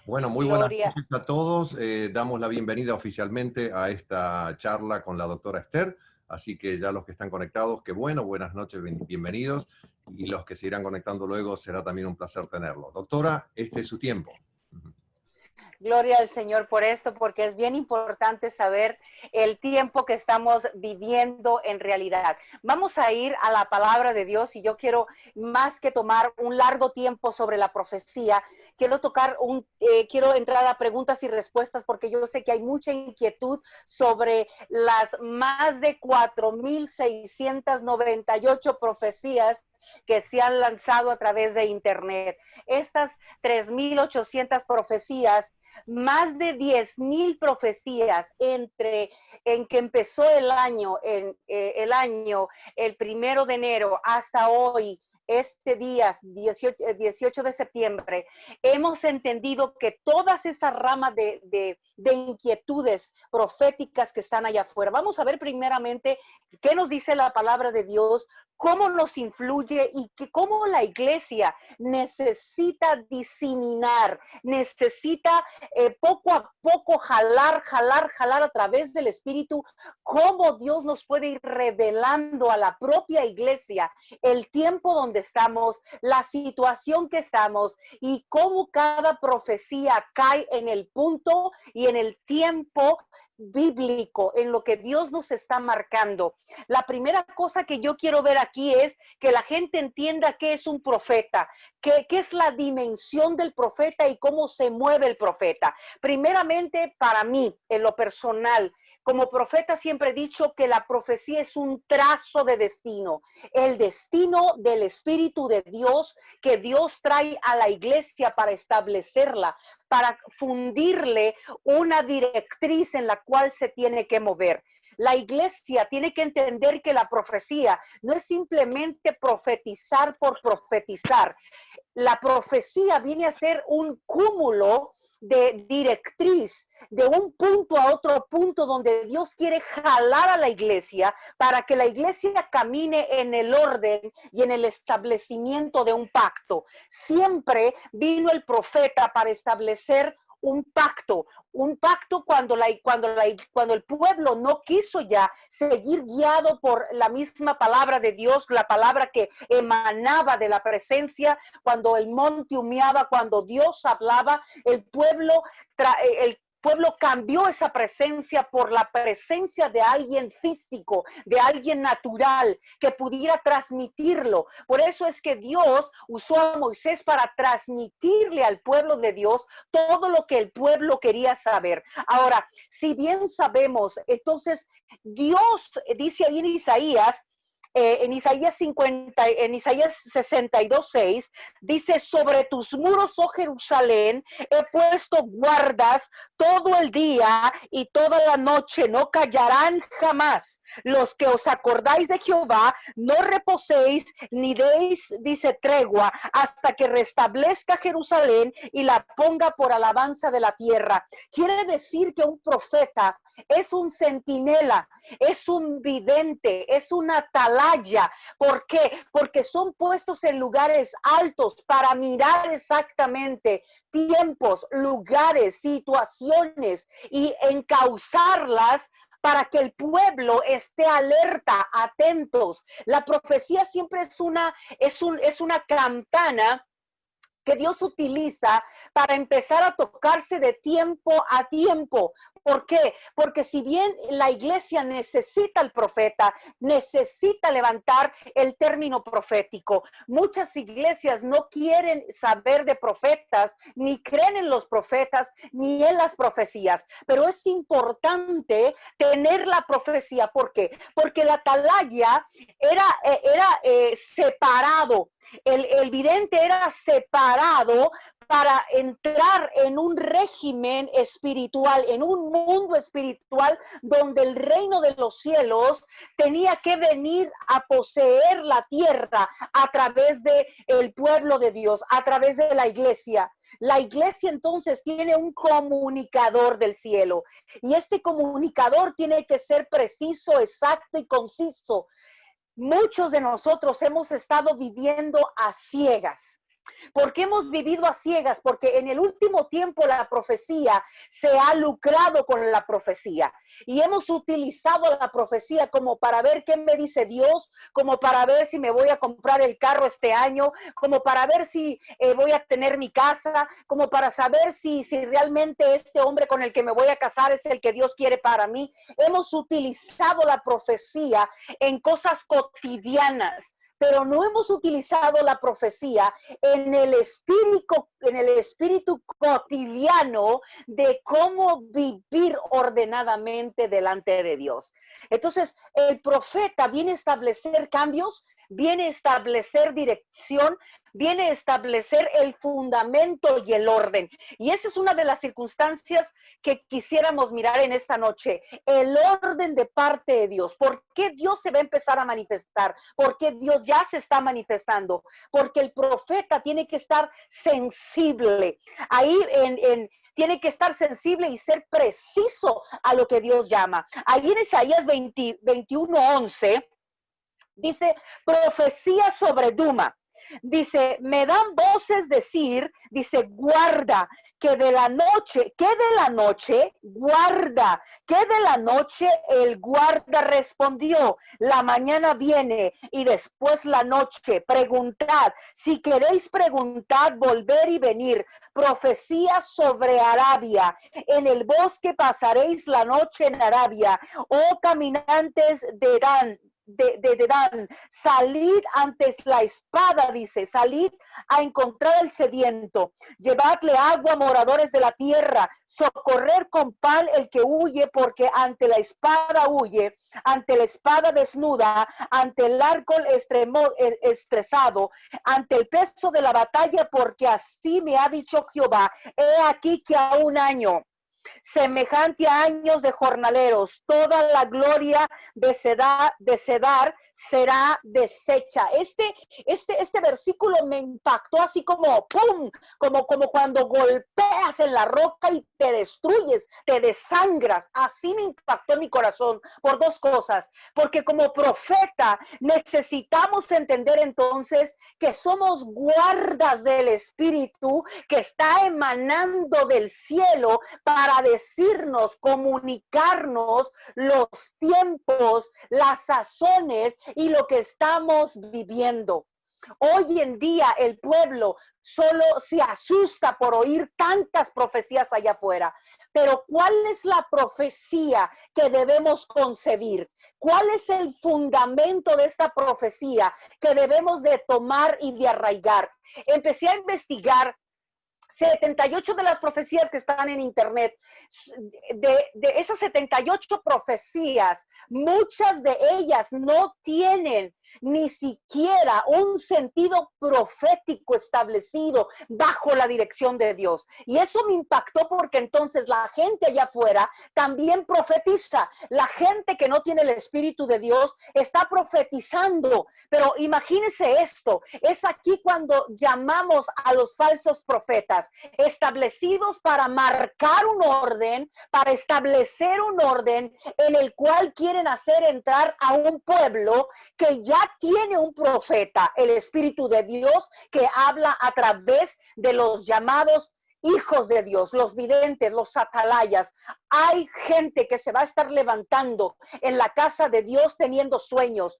Bueno, muy buenas Gloria. noches a todos. Damos la bienvenida oficialmente a esta charla con la doctora Esther. Así que ya los que están conectados, qué bueno, buenas noches, bienvenidos. Y los que se irán conectando luego, será también un placer tenerlo. Doctora, este es su tiempo. Gloria al Señor por esto, porque es bien importante saber el tiempo que estamos viviendo en realidad. Vamos a ir a la palabra de Dios y yo quiero, más que tomar un largo tiempo sobre la profecía, quiero entrar a preguntas y respuestas, porque yo sé que hay mucha inquietud sobre las más de 4,698 profecías que se han lanzado a través de Internet. Estas 3,800 profecías, más de 10,000 profecías en que empezó el 1 de enero hasta hoy, este día 18 de septiembre, hemos entendido que todas esas ramas de inquietudes proféticas que están allá afuera. Vamos a ver primeramente qué nos dice la palabra de Dios, cómo nos influye y cómo la iglesia necesita diseminar, necesita poco a poco jalar a través del Espíritu, cómo Dios nos puede ir revelando a la propia iglesia el tiempo donde estamos, la situación que estamos y cómo cada profecía cae en el punto y en el tiempo bíblico, en lo que Dios nos está marcando. La primera cosa que yo quiero ver aquí es que la gente entienda qué es un profeta, qué es la dimensión del profeta y cómo se mueve el profeta. Primeramente, para mí, en lo personal, como profeta siempre he dicho que la profecía es un trazo de destino, el destino del Espíritu de Dios que Dios trae a la iglesia para establecerla, para fundirle una directriz en la cual se tiene que mover. La iglesia tiene que entender que la profecía no es simplemente profetizar por profetizar. La profecía viene a ser un cúmulo de directriz, de un punto a otro punto donde Dios quiere jalar a la iglesia para que la iglesia camine en el orden y en el establecimiento de un pacto. Siempre vino el profeta para establecer un pacto cuando el pueblo no quiso ya seguir guiado por la misma palabra de Dios, la palabra que emanaba de la presencia, cuando el monte humeaba, cuando Dios hablaba, el pueblo cambió esa presencia por la presencia de alguien físico, de alguien natural que pudiera transmitirlo. Por eso es que Dios usó a Moisés para transmitirle al pueblo de Dios todo lo que el pueblo quería saber. Ahora, si bien sabemos, entonces Dios dice ahí en Isaías 62:6, dice: sobre tus muros, oh Jerusalén, he puesto guardas todo el día y toda la noche, no callarán jamás. Los que os acordáis de Jehová, no reposéis ni deis, dice, tregua, hasta que restablezca Jerusalén y la ponga por alabanza de la tierra. Quiere decir que un profeta es un centinela, es un vidente, es una atalaya. ¿Por qué? Porque son puestos en lugares altos para mirar exactamente tiempos, lugares, situaciones y encauzarlas para que el pueblo esté alerta, atentos. La profecía siempre es una campana que Dios utiliza para empezar a tocarse de tiempo a tiempo. ¿Por qué? Porque si bien la iglesia necesita al profeta, necesita levantar el término profético, muchas iglesias no quieren saber de profetas, ni creen en los profetas, ni en las profecías. Pero es importante tener la profecía. ¿Por qué? Porque la atalaya era separado. El vidente era separado para entrar en un régimen espiritual, en un mundo espiritual donde el reino de los cielos tenía que venir a poseer la tierra a través del pueblo de Dios, a través de la iglesia. La iglesia entonces tiene un comunicador del cielo y este comunicador tiene que ser preciso, exacto y conciso. Muchos de nosotros hemos estado viviendo a ciegas. Porque hemos vivido a ciegas, porque en el último tiempo la profecía se ha lucrado con la profecía y hemos utilizado la profecía como para ver qué me dice Dios, como para ver si me voy a comprar el carro este año, como para ver si voy a tener mi casa, como para saber si realmente este hombre con el que me voy a casar es el que Dios quiere para mí. Hemos utilizado la profecía en cosas cotidianas, pero no hemos utilizado la profecía en el espíritu cotidiano de cómo vivir ordenadamente delante de Dios. Entonces, el profeta viene a establecer cambios, viene a establecer dirección, viene a establecer el fundamento y el orden. Y esa es una de las circunstancias que quisiéramos mirar en esta noche, el orden de parte de Dios. ¿Por qué Dios se va a empezar a manifestar? ¿Por qué Dios ya se está manifestando? Porque el profeta tiene que estar sensible. Ahí tiene que estar sensible y ser preciso a lo que Dios llama. Ahí en Isaías 21:11 dice, profecía sobre Duma. Dice, me dan voces decir, dice, guarda, que de la noche, guarda, que de la noche el guarda respondió, la mañana viene y después la noche, preguntad, si queréis preguntar, volver y venir, profecía sobre Arabia, en el bosque pasaréis la noche en Arabia, oh caminantes de Dan, salid antes la espada, dice, salid a encontrar al sediento, llevadle agua, moradores de la tierra, socorrer con pan el que huye, porque ante la espada huye, ante la espada desnuda, ante el arco estresado, ante el peso de la batalla, porque así me ha dicho Jehová, he aquí que a un año semejante a años de jornaleros, toda la gloria de Cedar será deshecha. Este versículo me impactó así como ¡pum! Como cuando golpeas en la roca y te destruyes, te desangras. Así me impactó en mi corazón por dos cosas. Porque como profeta necesitamos entender entonces que somos guardas del Espíritu que está emanando del cielo para decirnos, comunicarnos los tiempos, las sazones y lo que estamos viviendo. Hoy en día el pueblo solo se asusta por oír tantas profecías allá afuera. Pero ¿cuál es la profecía que debemos concebir? ¿Cuál es el fundamento de esta profecía que debemos de tomar y de arraigar? Empecé a investigar 78 de las profecías que están en internet. De esas 78 profecías, muchas de ellas no tienen ni siquiera un sentido profético establecido bajo la dirección de Dios. Y eso me impactó porque entonces la gente allá afuera también profetiza. La gente que no tiene el Espíritu de Dios está profetizando. Pero imagínense esto, es aquí cuando llamamos a los falsos profetas, establecidos para marcar un orden, para establecer un orden en el cual quieren hacer entrar a un pueblo que ya tiene un profeta, el Espíritu de Dios, que habla a través de los llamados hijos de Dios, los videntes, los atalayas. Hay gente que se va a estar levantando en la casa de Dios teniendo sueños.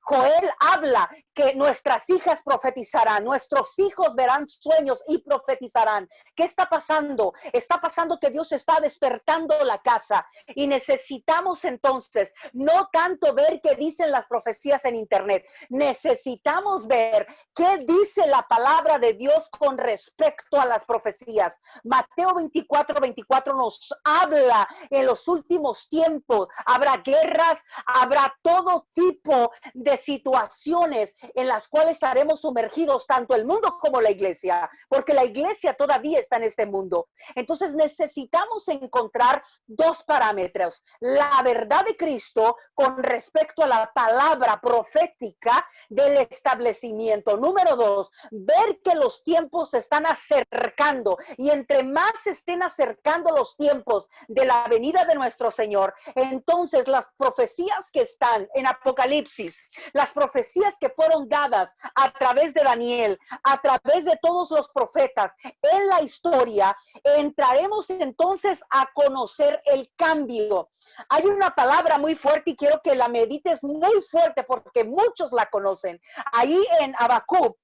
Joel habla que nuestras hijas profetizarán, nuestros hijos verán sueños y profetizarán. ¿Qué está pasando? Está pasando que Dios está despertando la casa y necesitamos entonces no tanto ver qué dicen las profecías en internet, necesitamos ver qué dice la palabra de Dios con respecto a las profecías. Mateo 24:24 nos habla en los últimos tiempos, habrá guerras, habrá todo tipo de situaciones en las cuales estaremos sumergidos tanto el mundo como la iglesia, porque la iglesia todavía está en este mundo. Entonces necesitamos encontrar dos parámetros: la verdad de Cristo con respecto a la palabra profética del establecimiento. Número dos, ver que los tiempos se están acercando, y entre más se estén acercando los tiempos de la venida de nuestro Señor, entonces las profecías que están en Apocalipsis, Génesis, las profecías que fueron dadas a través de Daniel, a través de todos los profetas en la historia, entraremos entonces a conocer el cambio. Hay una palabra muy fuerte y quiero que la medites muy fuerte porque muchos la conocen. Ahí en Habacuc,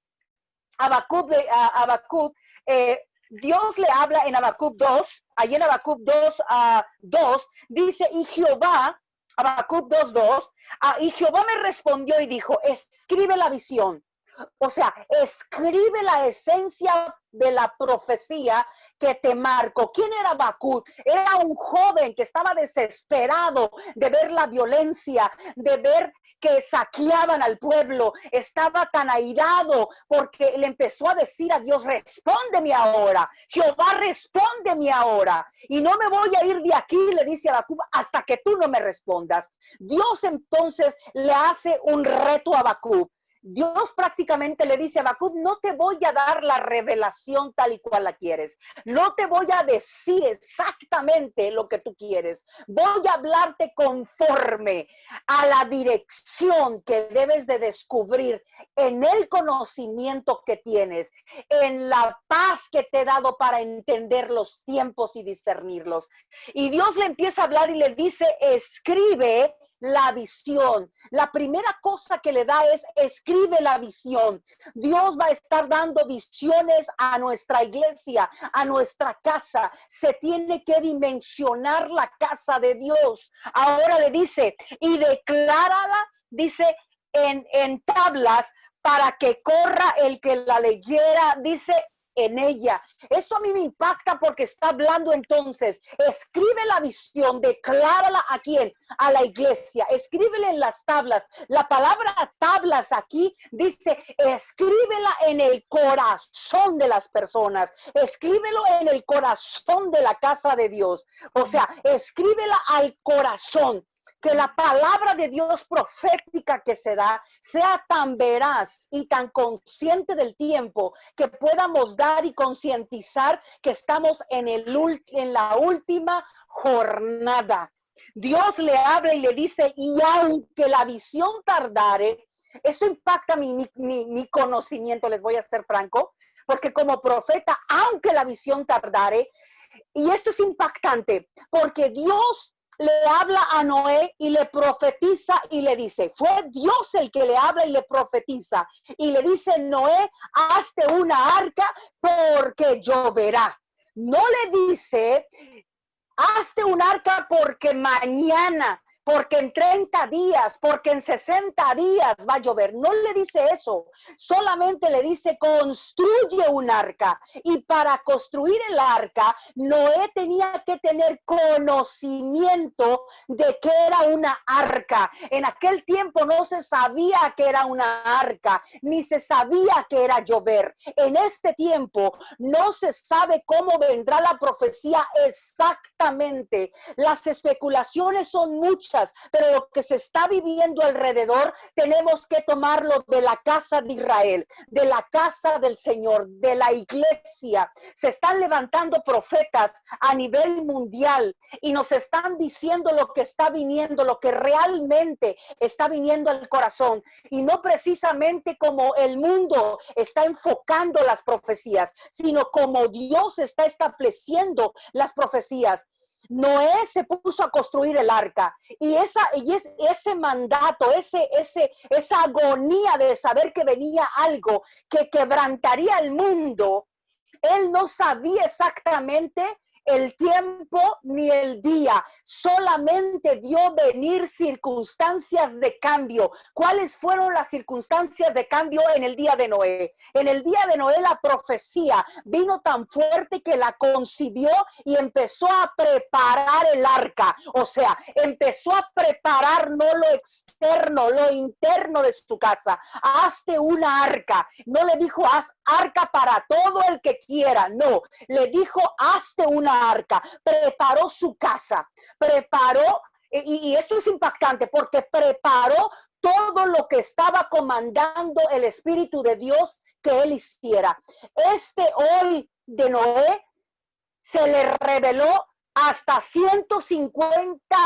Dios le habla en Habacuc 2, ahí en Habacuc 2, 2, dice, y Jehová, Habacuc 2:2, y Jehová me respondió y dijo, escribe la visión. O sea, escribe la esencia de la profecía que te marcó. ¿Quién era Habacuc? Era un joven que estaba desesperado de ver la violencia, de ver que saqueaban al pueblo. Estaba tan airado porque le empezó a decir a Dios, respóndeme ahora. Jehová, respóndeme ahora. Y no me voy a ir de aquí, le dice a Habacuc, hasta que tú no me respondas. Dios entonces le hace un reto a Habacuc. Dios prácticamente le dice a Habacuc, no te voy a dar la revelación tal y cual la quieres. No te voy a decir exactamente lo que tú quieres. Voy a hablarte conforme a la dirección que debes de descubrir en el conocimiento que tienes, en la paz que te he dado para entender los tiempos y discernirlos. Y Dios le empieza a hablar y le dice, escribe la visión. La primera cosa que le da es escribe la visión. Dios va a estar dando visiones a nuestra iglesia, a nuestra casa. Se tiene que dimensionar la casa de Dios. Ahora le dice, y declárala, dice, en tablas para que corra el que la leyera, dice, en ella. Esto a mí me impacta porque está hablando entonces, escribe la visión, declárala a quién, a la iglesia, escríbela en las tablas. La palabra tablas aquí dice, escríbela en el corazón de las personas, escríbelo en el corazón de la casa de Dios. O sea, escríbela al corazón. Que la palabra de Dios profética que se da sea tan veraz y tan consciente del tiempo que podamos dar y concientizar que estamos en la última jornada. Dios le habla y le dice, y aunque la visión tardare, eso impacta mi conocimiento, les voy a ser franco, porque como profeta, aunque la visión tardare, y esto es impactante, porque Dios le habla a Noé y le profetiza y le dice, fue Dios el que le habla y le profetiza y le dice, Noé, hazte una arca porque lloverá. No le dice, hazte un arca porque mañana, porque en 30 días, porque en 60 días va a llover. No le dice eso, solamente le dice construye un arca. Y para construir el arca, Noé tenía que tener conocimiento de que era una arca. En aquel tiempo no se sabía que era una arca, ni se sabía que era llover. En este tiempo no se sabe cómo vendrá la profecía exactamente. Las especulaciones son muchas, pero lo que se está viviendo alrededor tenemos que tomarlo de la casa de Israel, de la casa del Señor, de la iglesia. Se están levantando profetas a nivel mundial y nos están diciendo lo que está viniendo, lo que realmente está viniendo al corazón, y no precisamente como el mundo está enfocando las profecías, sino como Dios está estableciendo las profecías. Noé se puso a construir el arca y ese mandato, esa agonía de saber que venía algo que quebrantaría el mundo, él no sabía exactamente el tiempo ni el día, solamente vio venir circunstancias de cambio. ¿Cuáles fueron las circunstancias de cambio en el día de Noé? En el día de Noé la profecía vino tan fuerte que la concibió y empezó a preparar el arca. O sea, empezó a preparar no lo externo, lo interno de su casa. Hazte una arca. No le dijo haz arca para todo el que quiera, no, le dijo hazte una arca. Preparó su casa, preparó, y esto es impactante porque preparó todo lo que estaba comandando el Espíritu de Dios que él hiciera. Hoy de Noé se le reveló hasta 150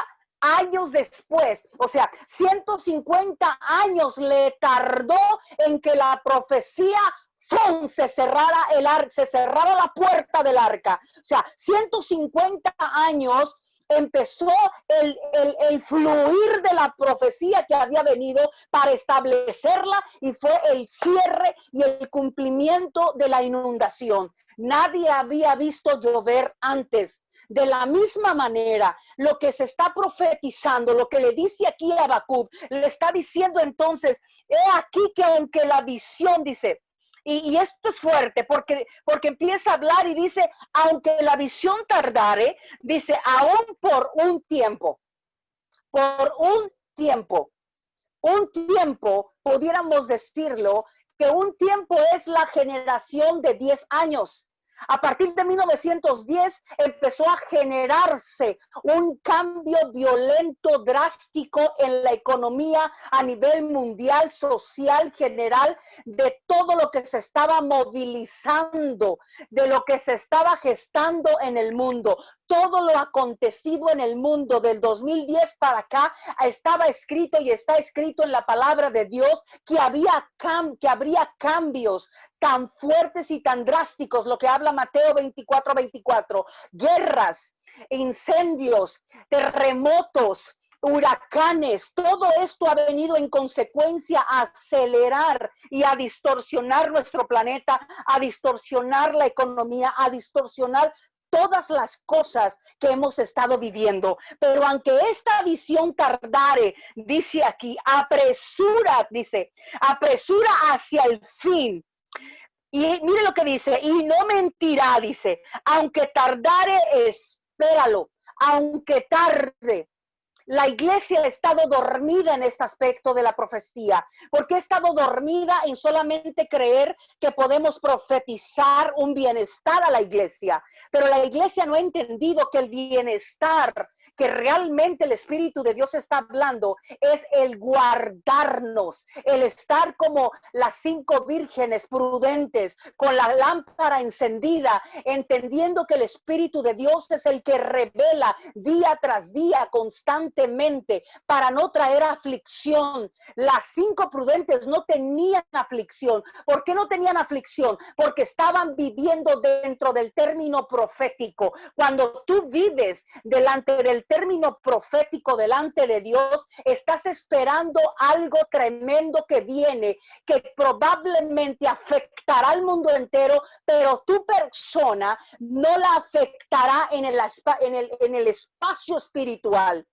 años después, o sea, 150 años le tardó en que la profecía ¡fum! Se cerrara se cerrara la puerta del arca. O sea, 150 años empezó el fluir de la profecía que había venido para establecerla, y fue el cierre y el cumplimiento de la inundación. Nadie había visto llover antes. De la misma manera, lo que se está profetizando, lo que le dice aquí a Habacuc, le está diciendo entonces, he aquí que aunque la visión, dice, y esto es fuerte porque empieza a hablar y dice, aunque la visión tardare, dice, aún por un tiempo, pudiéramos decirlo, que un tiempo es la generación de 10 años. A partir de 1910 empezó a generarse un cambio violento, drástico en la economía a nivel mundial, social, general, de todo lo que se estaba movilizando, de lo que se estaba gestando en el mundo. Todo lo acontecido en el mundo del 2010 para acá estaba escrito y está escrito en la palabra de Dios que habría cambios tan fuertes y tan drásticos, lo que habla Mateo 24:24, guerras, incendios, terremotos, huracanes. Todo esto ha venido en consecuencia a acelerar y a distorsionar nuestro planeta, a distorsionar la economía, a distorsionar todas las cosas que hemos estado viviendo. Pero aunque esta visión tardare, dice aquí, apresura hacia el fin. Y mire lo que dice, y no mentirá, dice, aunque tardare, espéralo, aunque tarde. La iglesia ha estado dormida en este aspecto de la profecía, porque ha estado dormida en solamente creer que podemos profetizar un bienestar a la iglesia, pero la iglesia no ha entendido que el bienestar que realmente el Espíritu de Dios está hablando es el guardarnos, el estar como las 5 vírgenes prudentes, con la lámpara encendida, entendiendo que el Espíritu de Dios es el que revela día tras día constantemente para no traer aflicción. Las 5 prudentes no tenían aflicción. ¿Por qué no tenían aflicción? Porque estaban viviendo dentro del término profético. Cuando tú vives delante del término profético delante de Dios, estás esperando algo tremendo que viene, que probablemente afectará al mundo entero, pero tu persona no la afectará en el espacio espiritual.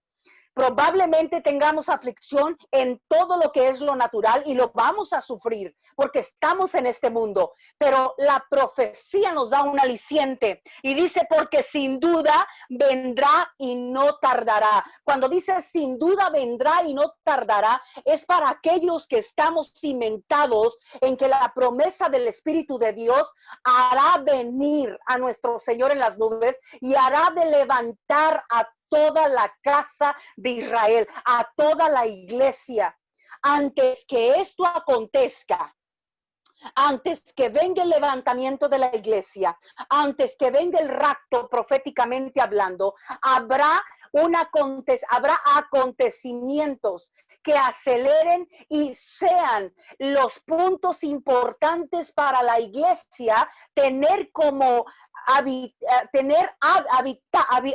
Probablemente tengamos aflicción en todo lo que es lo natural y lo vamos a sufrir porque estamos en este mundo, pero la profecía nos da un aliciente y dice, porque sin duda vendrá y no tardará. Cuando dice sin duda vendrá y no tardará, es para aquellos que estamos cimentados en que la promesa del Espíritu de Dios hará venir a nuestro Señor en las nubes y hará de levantar a toda la casa de Israel, a toda la iglesia. Antes que esto acontezca, antes que venga el levantamiento de la iglesia, antes que venga el rapto proféticamente hablando, habrá acontecimientos que aceleren y sean los puntos importantes para la iglesia tener como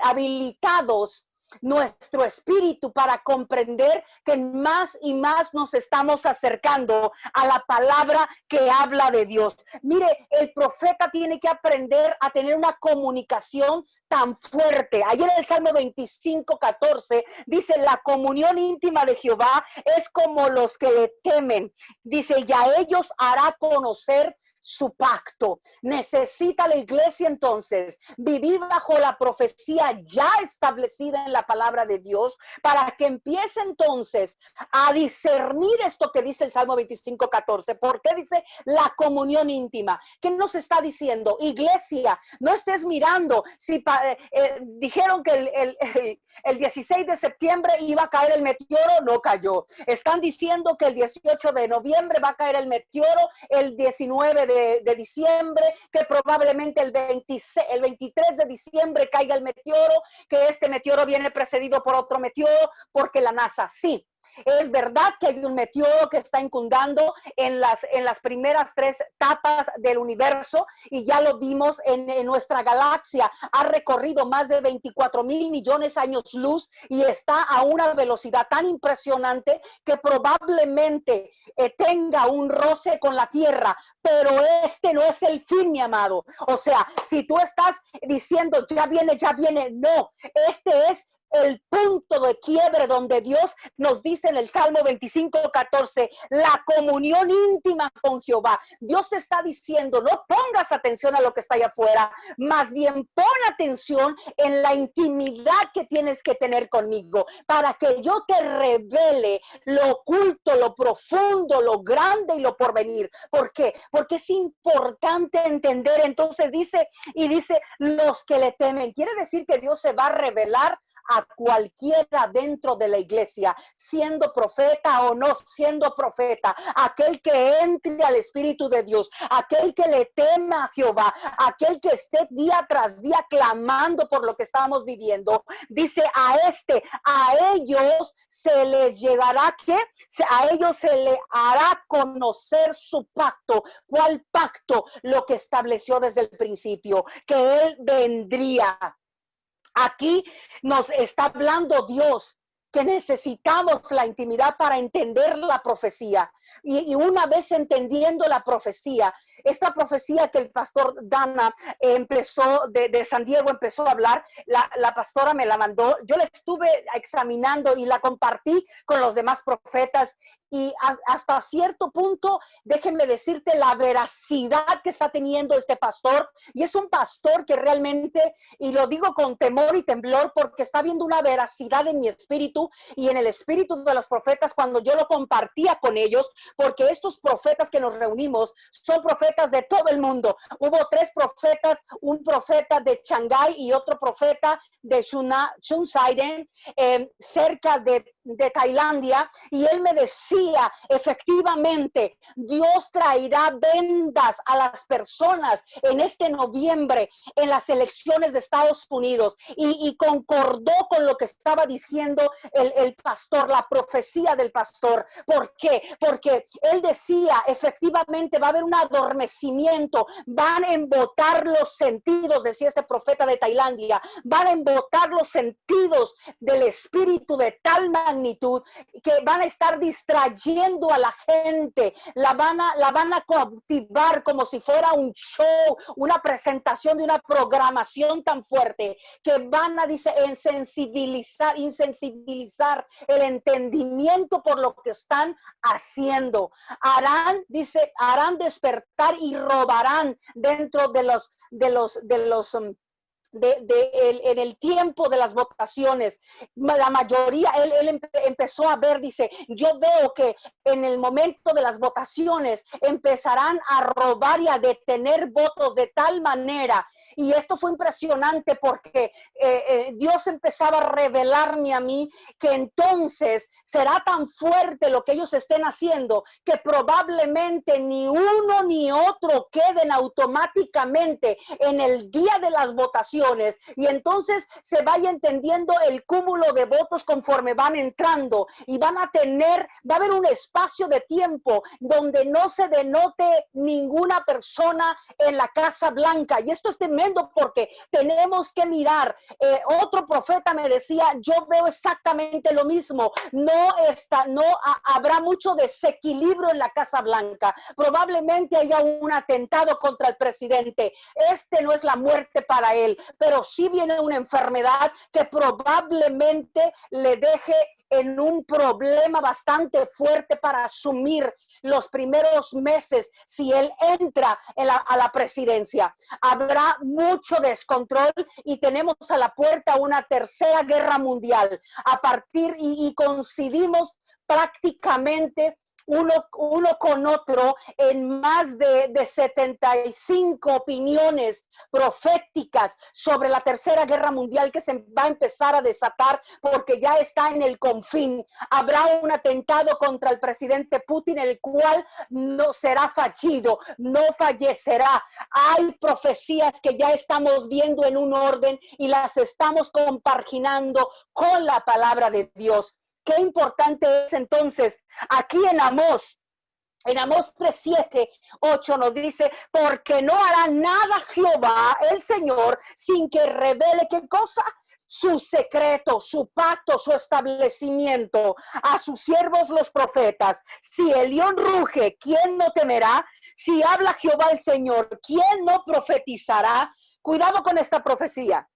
habilitados nuestro espíritu para comprender que más y más nos estamos acercando a la palabra que habla de Dios. Mire, el profeta tiene que aprender a tener una comunicación tan fuerte. Ayer en el Salmo 25:14 dice, la comunión íntima de Jehová es como los que le temen. Dice, y a ellos hará conocer su pacto. Necesita la iglesia entonces vivir bajo la profecía ya establecida en la palabra de Dios para que empiece entonces a discernir esto que dice el Salmo 25:14. ¿Por qué dice la comunión íntima? ¿Qué nos está diciendo? Iglesia, no estés mirando si dijeron que el 16 de septiembre iba a caer el meteoro, no cayó. Están diciendo que el 18 de noviembre va a caer el meteoro, el 19 de diciembre, que probablemente el 23 de diciembre caiga el meteoro, que este meteoro viene precedido por otro meteoro, porque la NASA sí. Es verdad que hay un meteoro que está incundando en las primeras 3 etapas del universo, y ya lo vimos en nuestra galaxia. Ha recorrido más de 24,000 millones de años luz y está a una velocidad tan impresionante que probablemente tenga un roce con la Tierra, pero este no es el fin, mi amado. O sea, si tú estás diciendo ya viene, no, este es el punto de quiebre donde Dios nos dice en el Salmo 25:14, la comunión íntima con Jehová. Dios te está diciendo, no pongas atención a lo que está allá afuera, más bien pon atención en la intimidad que tienes que tener conmigo, para que yo te revele lo oculto, lo profundo, lo grande y lo porvenir. ¿Por qué? Porque es importante entender. Entonces dice los que le temen. Quiere decir que Dios se va a revelar a cualquiera dentro de la iglesia, siendo profeta o no siendo profeta, aquel que entre al Espíritu de Dios, aquel que le tema a Jehová, aquel que esté día tras día clamando por lo que estamos viviendo. Dice a ellos se les llegará, ¿qué? A ellos se le hará conocer su pacto. ¿Cuál pacto? Lo que estableció desde el principio, que Él vendría. Aquí nos está hablando Dios que necesitamos la intimidad para entender la profecía. Y una vez entendiendo la profecía, esta profecía que el pastor Dana empezó, de San Diego empezó a hablar, la pastora me la mandó, yo la estuve examinando y la compartí con los demás profetas, y hasta cierto punto, déjenme decirte la veracidad que está teniendo este pastor, y es un pastor que realmente, y lo digo con temor y temblor, porque está viendo una veracidad en mi espíritu y en el espíritu de los profetas cuando yo lo compartía con ellos, porque estos profetas que nos reunimos son profetas de todo el mundo. Hubo 3 profetas, un profeta de Shanghái y otro profeta de Shunsaiden, cerca de Tailandia, y él me decía, efectivamente, Dios traerá vendas a las personas en este noviembre en las elecciones de Estados Unidos, y concordó con lo que estaba diciendo el pastor, la profecía del pastor. ¿Por qué? Porque él decía, efectivamente va a haber un adormecimiento, van a embotar los sentidos, decía este profeta de Tailandia, van a embotar los sentidos del espíritu de tal magnitud que van a estar distrayendo a la gente, la van a cautivar como si fuera un show, una presentación de una programación tan fuerte que van a, dice, insensibilizar el entendimiento por lo que están haciendo. Harán despertar y robarán dentro en el tiempo de las votaciones. La mayoría, él empezó a ver, dice, yo veo que en el momento de las votaciones empezarán a robar y a detener votos de tal manera. Y esto fue impresionante porque Dios empezaba a revelarme a mí que entonces será tan fuerte lo que ellos estén haciendo que probablemente ni uno ni otro queden automáticamente en el día de las votaciones, y entonces se vaya entendiendo el cúmulo de votos conforme van entrando, y va a haber un espacio de tiempo donde no se denote ninguna persona en la Casa Blanca. Y esto es tremendo porque tenemos que mirar. Otro profeta me decía, yo veo exactamente lo mismo. Habrá mucho desequilibrio en la Casa Blanca. Probablemente haya un atentado contra el presidente. Este no es la muerte para él, pero sí viene una enfermedad que probablemente le deje en un problema bastante fuerte para asumir los primeros meses si él entra a la presidencia. Habrá mucho descontrol y tenemos a la puerta una tercera guerra mundial. Y coincidimos prácticamente uno con otro en más de 75 opiniones proféticas sobre la Tercera Guerra Mundial que se va a empezar a desatar porque ya está en el confín. Habrá un atentado contra el presidente Putin, el cual no será fallido, no fallecerá. Hay profecías que ya estamos viendo en un orden y las estamos compaginando con la palabra de Dios. Qué importante es entonces, aquí en Amós 3, 7, 8 nos dice, porque no hará nada Jehová, el Señor, sin que revele, ¿qué cosa? Su secreto, su pacto, su establecimiento a sus siervos los profetas. Si el león ruge, ¿quién no temerá? Si habla Jehová el Señor, ¿quién no profetizará? Cuidado con esta profecía.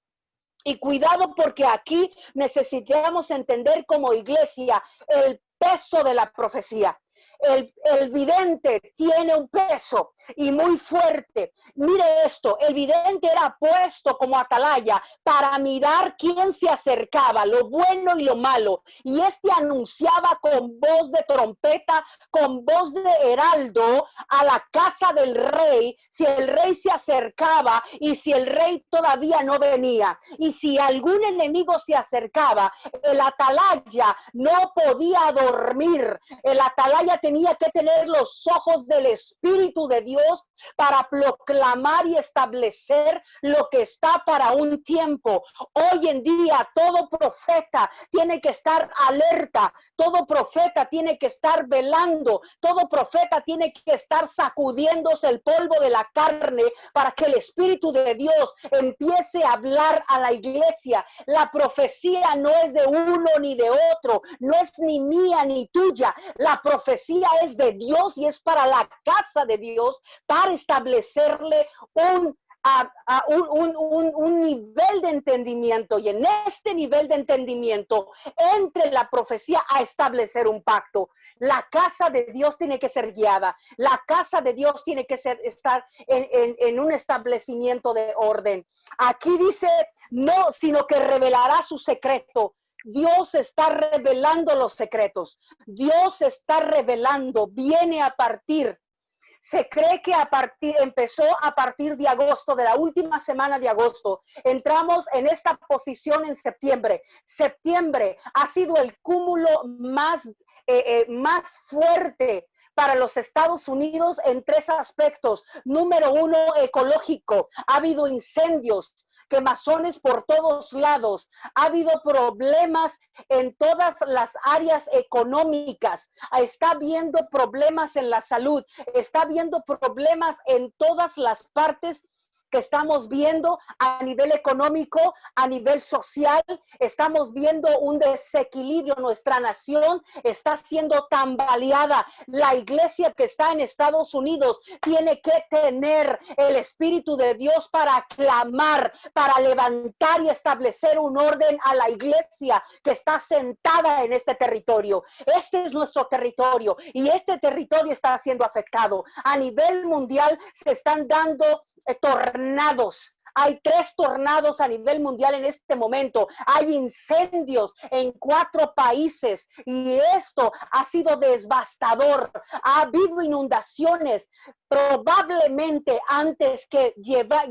Y cuidado porque aquí necesitamos entender como iglesia el peso de la profecía. El vidente tiene un peso y muy fuerte. Mire esto, el vidente era puesto como atalaya para mirar quién se acercaba, lo bueno y lo malo. Y este anunciaba con voz de trompeta, con voz de heraldo a la casa del rey, si el rey se acercaba y si el rey todavía no venía. Y si algún enemigo se acercaba, el atalaya no podía dormir. El atalaya tenía que tener los ojos del Espíritu de Dios para proclamar y establecer lo que está para un tiempo. Hoy en día todo profeta tiene que estar alerta, todo profeta tiene que estar velando, todo profeta tiene que estar sacudiéndose el polvo de la carne para que el Espíritu de Dios empiece a hablar a la iglesia. La profecía no es de uno ni de otro, no es ni mía ni tuya. La profecía es de Dios y es para la casa de Dios, para establecerle un nivel de entendimiento, y en este nivel de entendimiento entre la profecía a establecer un pacto. La casa de Dios tiene que ser guiada, la casa de Dios tiene que estar en un establecimiento de orden. Aquí dice, no, sino que revelará su secreto. Dios está revelando los secretos. Dios está revelando, viene a partir. Se cree que empezó a partir de agosto, de la última semana de agosto. Entramos en esta posición en septiembre. Septiembre ha sido el cúmulo más fuerte para los Estados Unidos en 3 aspectos. Número 1, ecológico. Ha habido incendios, quemazones por todos lados, ha habido problemas en todas las áreas económicas, está habiendo problemas en la salud, está habiendo problemas en todas las partes que estamos viendo a nivel económico, a nivel social. Estamos viendo un desequilibrio. Nuestra nación está siendo tambaleada. La iglesia que está en Estados Unidos tiene que tener el Espíritu de Dios para clamar, para levantar y establecer un orden a la iglesia que está sentada en este territorio. Este es nuestro territorio y este territorio está siendo afectado. A nivel mundial se están dando tornados. Hay 3 tornados a nivel mundial en este momento. Hay incendios en 4 países y esto ha sido devastador. Ha habido inundaciones. Probablemente antes que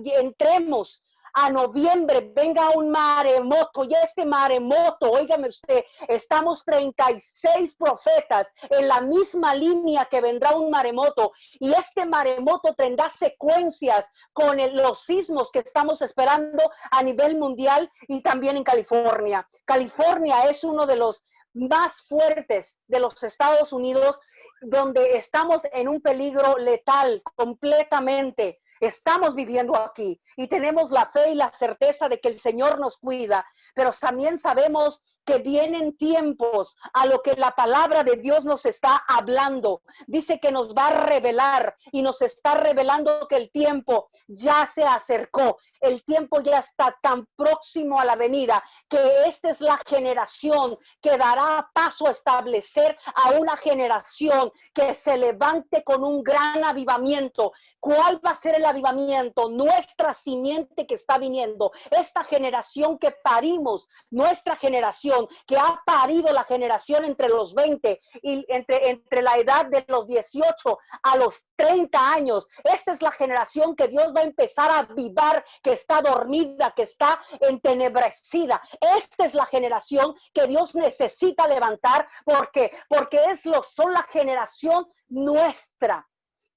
entremos a noviembre venga un maremoto, y este maremoto, óigame usted, estamos 36 profetas en la misma línea que vendrá un maremoto, y este maremoto tendrá secuencias con los sismos que estamos esperando a nivel mundial y también en California. California es uno de los más fuertes de los Estados Unidos, donde estamos en un peligro letal completamente. Estamos viviendo aquí y tenemos la fe y la certeza de que el Señor nos cuida, pero también sabemos que vienen tiempos a lo que la palabra de Dios nos está hablando. Dice que nos va a revelar y nos está revelando que el tiempo ya se acercó. El tiempo ya está tan próximo a la venida que esta es la generación que dará paso a establecer a una generación que se levante con un gran avivamiento. ¿Cuál va a ser el avivamiento? Nuestra simiente que está viniendo, esta generación que parimos, nuestra generación generación que ha parido la generación entre los 20 y entre la edad de los 18 a los 30 años. Esta es la generación que Dios va a empezar a avivar, que está dormida, que está entenebrecida. Esta es la generación que Dios necesita levantar porque son la generación nuestra,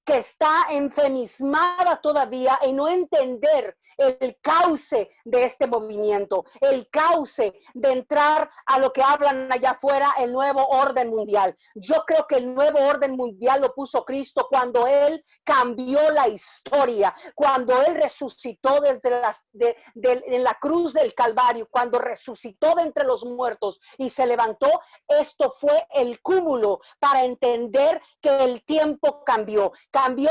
que está enfermizada todavía en no entender el cauce de este movimiento, el cauce de entrar a lo que hablan allá afuera, el nuevo orden mundial. Yo creo que el nuevo orden mundial lo puso Cristo cuando Él cambió la historia, cuando Él resucitó en la cruz del Calvario, cuando resucitó de entre los muertos y se levantó. Esto fue el cúmulo para entender que el tiempo cambió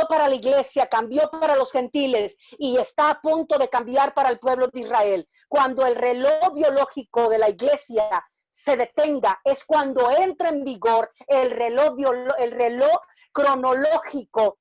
para la iglesia, cambió para los gentiles y está a punto de cambiar para el pueblo de Israel. Cuando el reloj biológico de la iglesia se detenga, es cuando entra en vigor el reloj cronológico,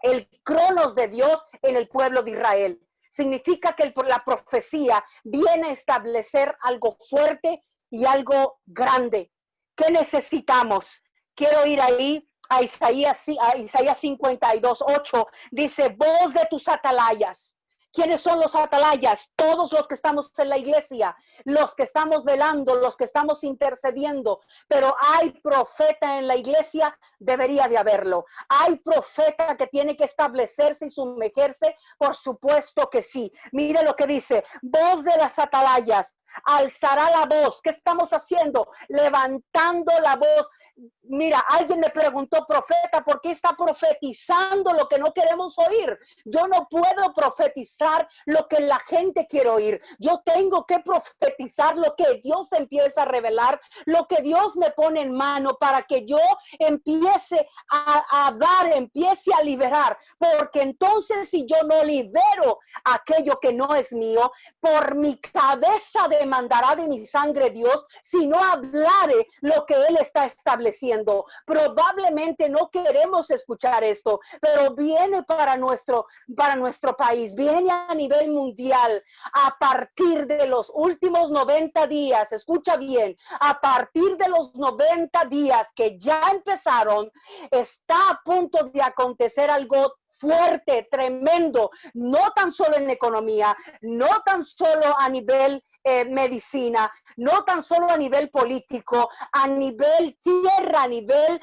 el cronos de Dios en el pueblo de Israel. Significa que la profecía viene a establecer algo fuerte y algo grande. ¿Qué necesitamos? Quiero ir ahí a Isaías 52:8, dice, voz de tus atalayas. ¿Quiénes son los atalayas? Todos los que estamos en la iglesia, los que estamos velando, los que estamos intercediendo. Pero hay profeta en la iglesia, debería de haberlo. Hay profeta que tiene que establecerse y sumergirse, por supuesto que sí. Mire lo que dice, voz de las atalayas, alzará la voz. ¿Qué estamos haciendo? Levantando la voz. Mira, alguien me preguntó, profeta, ¿por qué está profetizando lo que no queremos oír? Yo no puedo profetizar lo que la gente quiere oír. Yo tengo que profetizar lo que Dios empieza a revelar, lo que Dios me pone en mano para que yo empiece a dar, empiece a liberar. Porque entonces si yo no libero aquello que no es mío, por mi cabeza demandará de mi sangre Dios, si no hablare lo que Él está estableciendo. Probablemente no queremos escuchar esto, pero viene para nuestro país, viene a nivel mundial a partir de los últimos 90 días. Escucha bien, a partir de los 90 días que ya empezaron, está a punto de acontecer algo fuerte, tremendo, no tan solo en economía, no tan solo a nivel medicina, no tan solo a nivel político, a nivel tierra, a nivel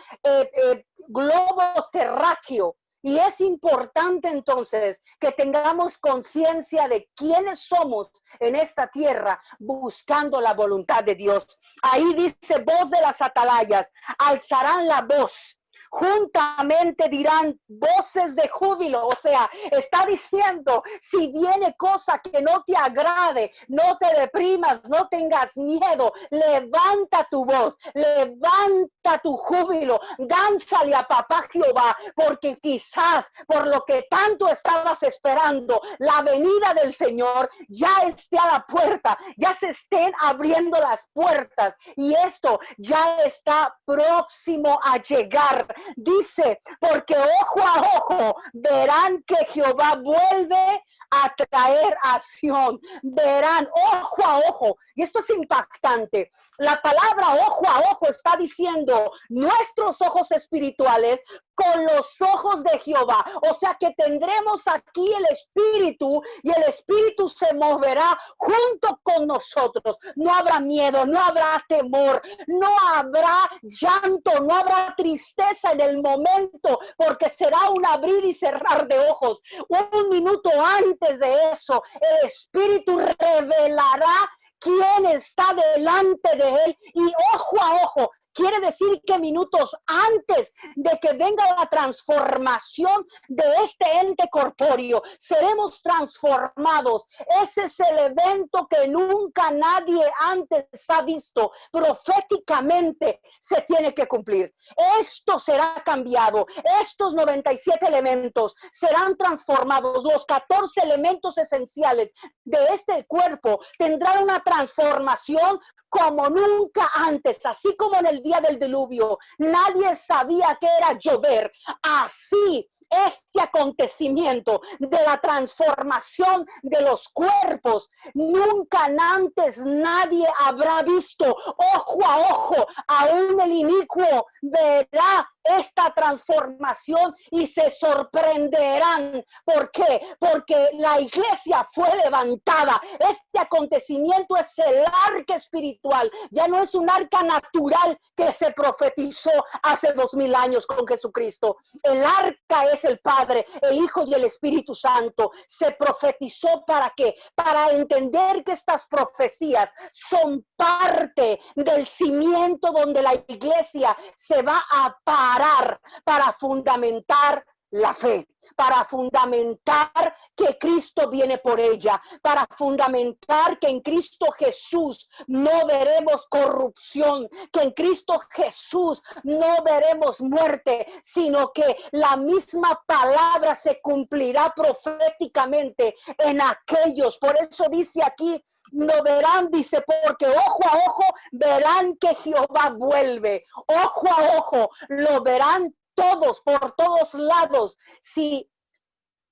globo terráqueo. Y es importante entonces que tengamos conciencia de quiénes somos en esta tierra buscando la voluntad de Dios. Ahí dice, voz de las atalayas, alzarán la voz. Juntamente dirán voces de júbilo. O sea, está diciendo, si viene cosa que no te agrade, no te deprimas, no tengas miedo, levanta tu voz, levanta tu júbilo, dánzale a papá Jehová, porque quizás por lo que tanto estabas esperando, la venida del Señor ya esté a la puerta, ya se estén abriendo las puertas y esto ya está próximo a llegar. Dice, porque ojo a ojo verán que Jehová vuelve a traer a Sión. Verán ojo a ojo. Y esto es impactante. La palabra ojo a ojo está diciendo nuestros ojos espirituales con los ojos de Jehová. O sea que tendremos aquí el Espíritu y el Espíritu se moverá junto con nosotros. No habrá miedo, no habrá temor, no habrá llanto, no habrá tristeza en el momento, porque será un abrir y cerrar de ojos. Un minuto antes de eso, el Espíritu revelará quién está delante de él y ojo a ojo. Quiere decir que minutos antes de que venga la transformación de este ente corpóreo, seremos transformados. Ese es el evento que nunca nadie antes ha visto. Proféticamente se tiene que cumplir. Esto será cambiado. Estos 97 elementos serán transformados. Los 14 elementos esenciales de este cuerpo tendrán una transformación como nunca antes, así como en el día del diluvio, nadie sabía qué era llover. Así este acontecimiento de la transformación de los cuerpos, nunca antes nadie habrá visto ojo a ojo. Aún el inicuo verá esta transformación y se sorprenderán. ¿Por qué? Porque la iglesia fue levantada. Este acontecimiento es el arca espiritual, ya no es un arca natural que se profetizó hace 2000 años con Jesucristo. El arca es el Padre, el Hijo y el Espíritu Santo. Se profetizó ¿para qué? Para entender que estas profecías son parte del cimiento donde la iglesia se va a parar para fundamentar la fe, para fundamentar que Cristo viene por ella, para fundamentar que en Cristo Jesús no veremos corrupción, que en Cristo Jesús no veremos muerte, sino que la misma palabra se cumplirá proféticamente en aquellos. Por eso dice aquí, no verán, dice, porque ojo a ojo verán que Jehová vuelve. Ojo a ojo lo verán todos, por todos lados. Sí,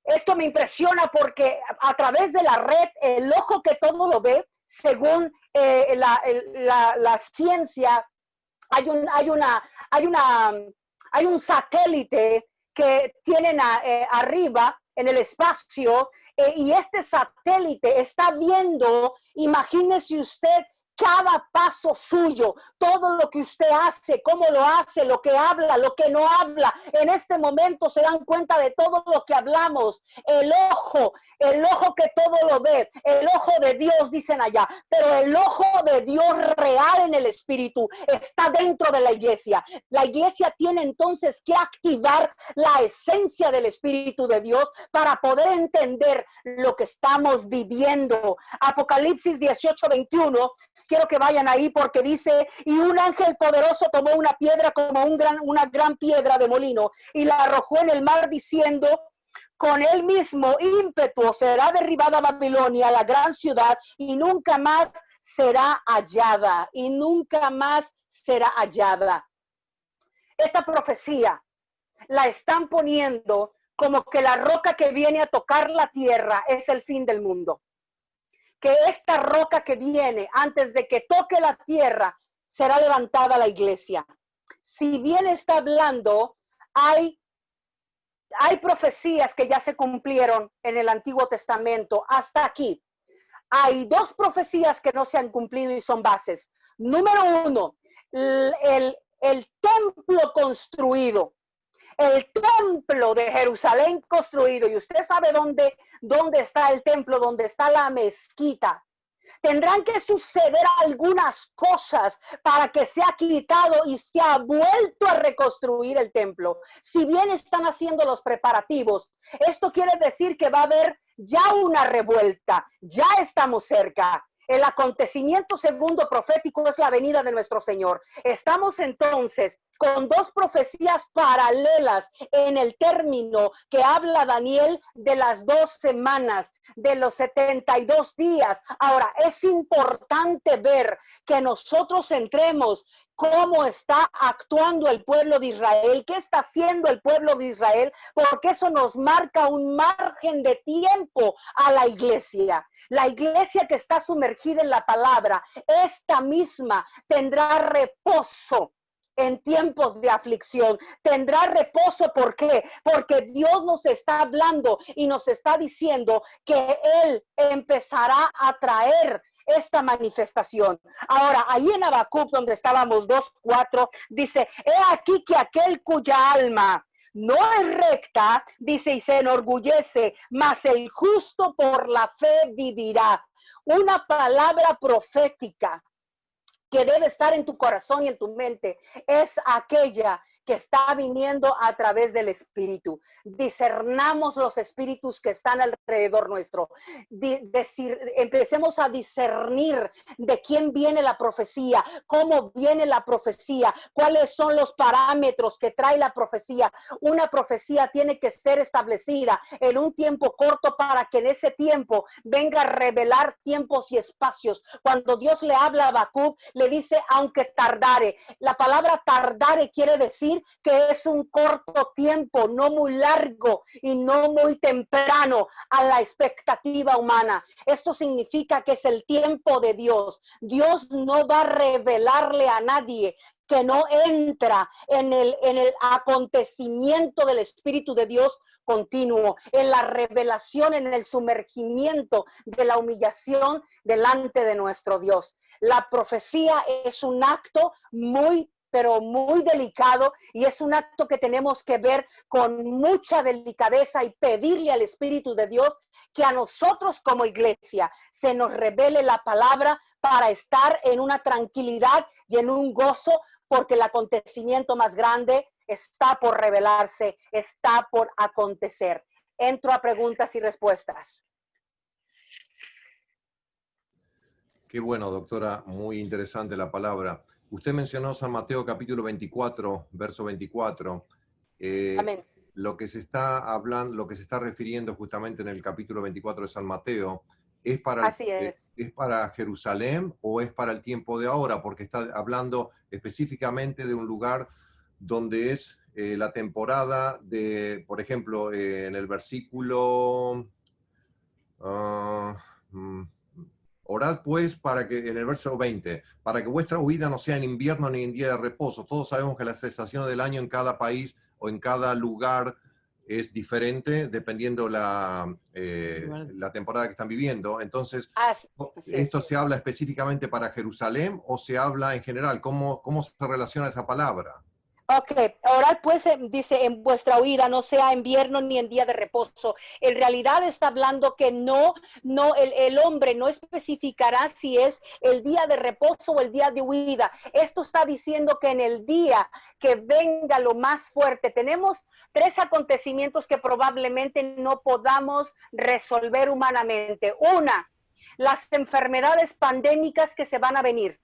esto me impresiona porque a través de la red, el ojo que todo lo ve, según la ciencia, hay un satélite que tienen arriba en el espacio, y este satélite está viendo, imagínese usted, cada paso suyo, todo lo que usted hace, cómo lo hace, lo que habla, lo que no habla. En este momento se dan cuenta de todo lo que hablamos. El ojo que todo lo ve, el ojo de Dios, dicen allá, pero el ojo de Dios real en el espíritu está dentro de la iglesia. La iglesia tiene entonces que activar la esencia del Espíritu de Dios para poder entender lo que estamos viviendo. Apocalipsis 18:21. Quiero que vayan ahí porque dice, y un ángel poderoso tomó una piedra como una gran piedra de molino y la arrojó en el mar diciendo, con el mismo ímpetu será derribada Babilonia, la gran ciudad, y nunca más será hallada, y nunca más será hallada. Esta profecía la están poniendo como que la roca que viene a tocar la tierra es el fin del mundo. Que esta roca que viene antes de que toque la tierra será levantada la iglesia. Si bien está hablando, hay profecías que ya se cumplieron en el Antiguo Testamento hasta aquí. Hay dos profecías que no se han cumplido y son bases. Número uno, el templo construido. El templo de Jerusalén construido, y usted sabe dónde está el templo, dónde está la mezquita. Tendrán que suceder algunas cosas para que sea quitado y se ha vuelto a reconstruir el templo. Si bien están haciendo los preparativos, esto quiere decir que va a haber ya una revuelta, ya estamos cerca. El acontecimiento segundo profético es la venida de nuestro Señor. Estamos entonces con dos profecías paralelas en el término que habla Daniel de las 2 semanas, de los 72 días. Ahora, es importante ver que nosotros entremos cómo está actuando el pueblo de Israel, qué está haciendo el pueblo de Israel, porque eso nos marca un margen de tiempo a la iglesia. La iglesia que está sumergida en la palabra, esta misma tendrá reposo en tiempos de aflicción. Tendrá reposo, ¿por qué? Porque Dios nos está hablando y nos está diciendo que Él empezará a traer esta manifestación. Ahora, ahí en Habacuc, donde estábamos 2:4, dice, he aquí que aquel cuya alma no es recta, dice, y se enorgullece, mas el justo por la fe vivirá. Una palabra profética que debe estar en tu corazón y en tu mente es aquella que está viniendo a través del Espíritu. Discernamos los espíritus que están alrededor nuestro. Empecemos a discernir de quién viene la profecía, cómo viene la profecía, cuáles son los parámetros que trae la profecía. Una profecía tiene que ser establecida en un tiempo corto para que en ese tiempo venga a revelar tiempos y espacios. Cuando Dios le habla a Habacuc, le dice, aunque tardare. La palabra tardare quiere decir decir que es un corto tiempo, no muy largo y no muy temprano a la expectativa humana. Esto significa que es el tiempo de Dios. Dios no va a revelarle a nadie que no entra en el acontecimiento del Espíritu de Dios continuo, en la revelación, en el sumergimiento de la humillación delante de nuestro Dios. La profecía es un acto muy, pero muy delicado, y es un acto que tenemos que ver con mucha delicadeza y pedirle al Espíritu de Dios que a nosotros como iglesia se nos revele la palabra para estar en una tranquilidad y en un gozo, porque el acontecimiento más grande está por revelarse, está por acontecer. Entro a preguntas y respuestas. Qué bueno, doctora, muy interesante la palabra. Usted mencionó San Mateo capítulo 24, verso 24. Amén. Lo que se está hablando, lo que se está refiriendo justamente en el capítulo 24 de San Mateo, Así es. ¿es para Jerusalén o es para el tiempo de ahora? Porque está hablando específicamente de un lugar donde es la temporada de, por ejemplo, en el versículo... orad pues para que, en el verso 20, para que vuestra huida no sea en invierno ni en día de reposo. Todos sabemos que la cesación del año en cada país o en cada lugar es diferente dependiendo la temporada que están viviendo. Entonces, Así ¿esto es. se habla específicamente para Jerusalén o se habla en general? ¿Cómo se relaciona esa palabra? Ok, ahora pues dice, en vuestra huida no sea invierno ni en día de reposo. En realidad está hablando que el hombre no especificará si es el día de reposo o el día de huida. Esto está diciendo que en el día que venga lo más fuerte, tenemos tres acontecimientos que probablemente no podamos resolver humanamente. Una, las enfermedades pandémicas que se van a venir.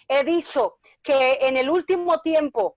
He dicho que en el último tiempo,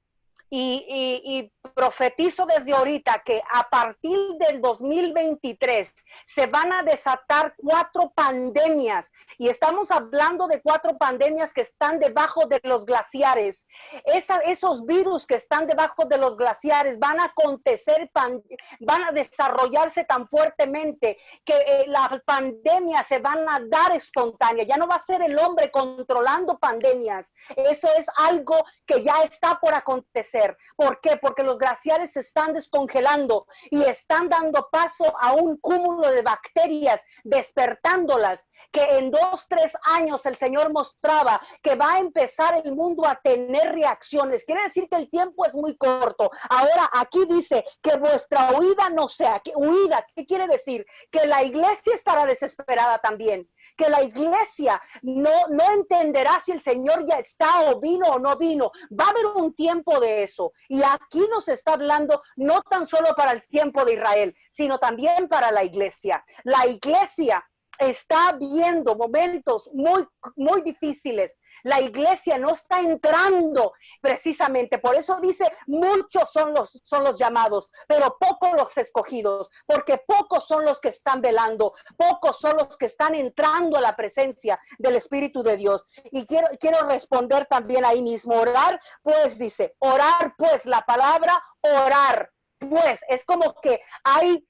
y profetizo desde ahorita que a partir del 2023 se van a desatar 4 pandemias, y estamos hablando de 4 pandemias que están debajo de los glaciares. Esos virus que están debajo de los glaciares van a acontecer, van a desarrollarse tan fuertemente que las pandemias se van a dar espontáneas. Ya no va a ser el hombre controlando pandemias. Eso es algo que ya está por acontecer. ¿Por qué? Porque los glaciares se están descongelando y están dando paso a un cúmulo de bacterias, despertándolas, que en 2, 3 años el Señor mostraba que va a empezar el mundo a tener reacciones. Quiere decir que el tiempo es muy corto. Ahora aquí dice que vuestra huida no sea. ¿Huida qué quiere decir? Que la iglesia estará desesperada también. Que la iglesia no entenderá si el Señor ya está o vino o no vino. Va a haber un tiempo de eso. Y aquí nos está hablando no tan solo para el tiempo de Israel, sino también para la iglesia. La iglesia está viendo momentos muy, muy difíciles. La iglesia no está entrando precisamente, por eso dice, muchos son los llamados, pero pocos los escogidos, porque pocos son los que están velando, pocos son los que están entrando a la presencia del Espíritu de Dios. Y quiero responder también ahí mismo, orar, pues dice, orar pues, la palabra orar, pues, es como que hay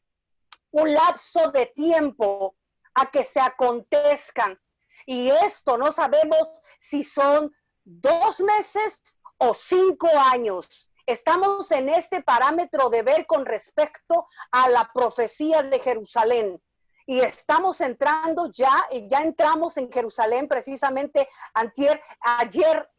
un lapso de tiempo a que se acontezcan. Y esto no sabemos si son 2 meses o 5 años. Estamos en este parámetro de ver con respecto a la profecía de Jerusalén. Y estamos entrando ya entramos en Jerusalén precisamente ayer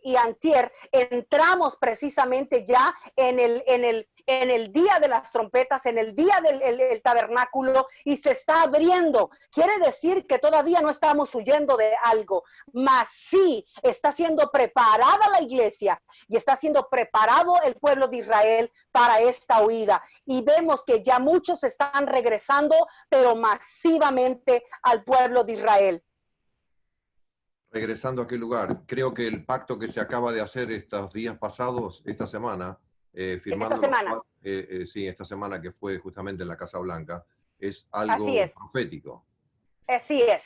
y antier, entramos precisamente ya en el día de las trompetas, en el día del tabernáculo, y se está abriendo. Quiere decir que todavía no estamos huyendo de algo, mas sí está siendo preparada la iglesia y está siendo preparado el pueblo de Israel para esta huida. Y vemos que ya muchos están regresando, pero masivamente al pueblo de Israel. Regresando a aquel lugar, creo que el pacto que se acaba de hacer estos días pasados, esta semana, firmando esta semana que fue justamente en la Casa Blanca, es algo Así es. profético. Así es.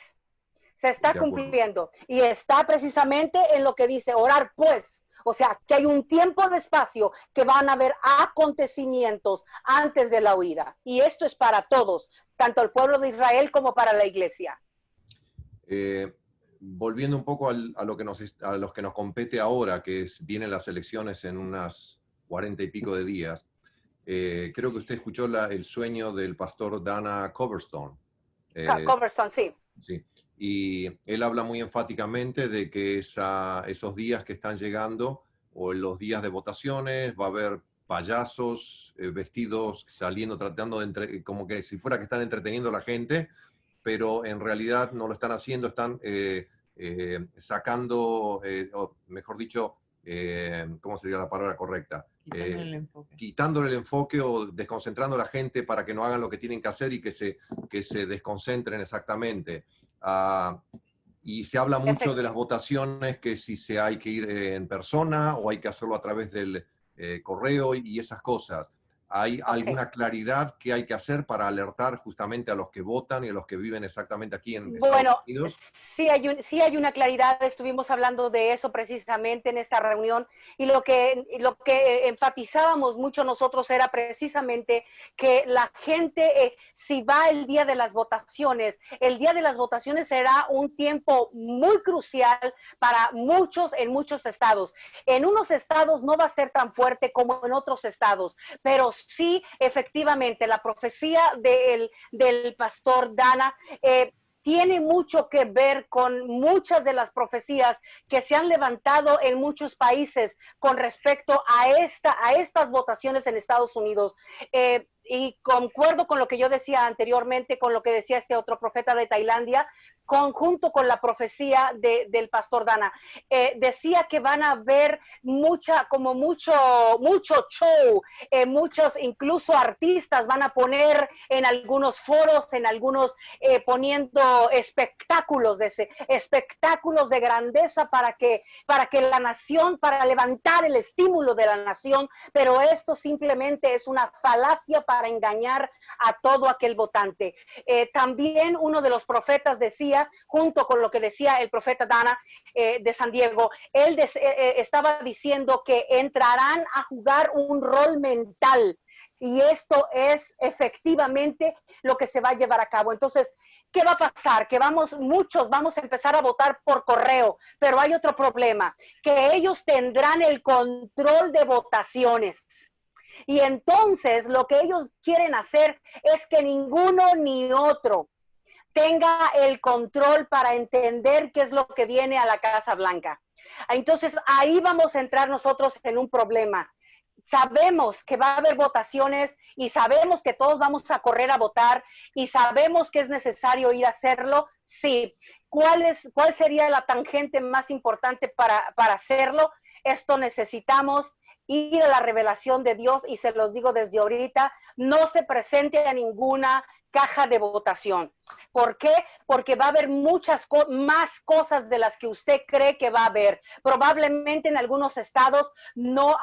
se está De acuerdo. cumpliendo. Y está precisamente en lo que dice, orar pues. O sea, que hay un tiempo de espacio que van a haber acontecimientos antes de la huida. Y esto es para todos, tanto el pueblo de Israel como para la iglesia. Eh, Volviendo un poco a lo que a los que nos compete ahora, que vienen las elecciones en unas 40 y pico de días, creo que usted escuchó el sueño del pastor Dana Coverstone. Coverstone, sí. Sí, y él habla muy enfáticamente de que esos días que están llegando, o en los días de votaciones, va a haber payasos vestidos saliendo, tratando como que si fuera que están entreteniendo a la gente, pero en realidad no lo están haciendo, están sacando, o mejor dicho, ¿cómo sería la palabra correcta? Quitándole el enfoque o desconcentrando a la gente para que no hagan lo que tienen que hacer y que se desconcentren exactamente. Y se habla mucho de las votaciones, que si se hay que ir en persona o hay que hacerlo a través del correo y esas cosas. ¿Hay alguna claridad que hay que hacer para alertar justamente a los que votan y a los que viven exactamente aquí en Estados Bueno, Unidos? sí hay una claridad, estuvimos hablando de eso precisamente en esta reunión y lo que enfatizábamos mucho nosotros era precisamente que la gente, si va el día de las votaciones será un tiempo muy crucial para muchos en muchos estados. En unos estados no va a ser tan fuerte como en otros estados, pero sí, efectivamente, la profecía del pastor Dana tiene mucho que ver con muchas de las profecías que se han levantado en muchos países con respecto a estas votaciones en Estados Unidos. Y concuerdo con lo que yo decía anteriormente, con lo que decía este otro profeta de Tailandia, conjunto con la profecía del pastor Dana. Decía que van a haber mucho show, muchos incluso artistas van a poner en algunos foros, en algunos poniendo espectáculos de grandeza para que la nación, para levantar el estímulo de la nación, pero esto simplemente es una falacia para engañar a todo aquel votante. También uno de los profetas decía, junto con lo que decía el profeta Dana de San Diego, él estaba diciendo que entrarán a jugar un rol mental y esto es efectivamente lo que se va a llevar a cabo. Entonces, ¿qué va a pasar? Que muchos vamos a empezar a votar por correo, pero hay otro problema, que ellos tendrán el control de votaciones. Y entonces lo que ellos quieren hacer es que ninguno ni otro tenga el control para entender qué es lo que viene a la Casa Blanca. Entonces ahí vamos a entrar nosotros en un problema. Sabemos que va a haber votaciones y sabemos que todos vamos a correr a votar y sabemos que es necesario ir a hacerlo, sí. ¿Cuál sería la tangente más importante para hacerlo? Esto necesitamos ir a la revelación de Dios y se los digo desde ahorita, no se presente a ninguna caja de votación. ¿Por qué? Porque va a haber muchas más cosas de las que usted cree que va a haber. Probablemente en algunos estados no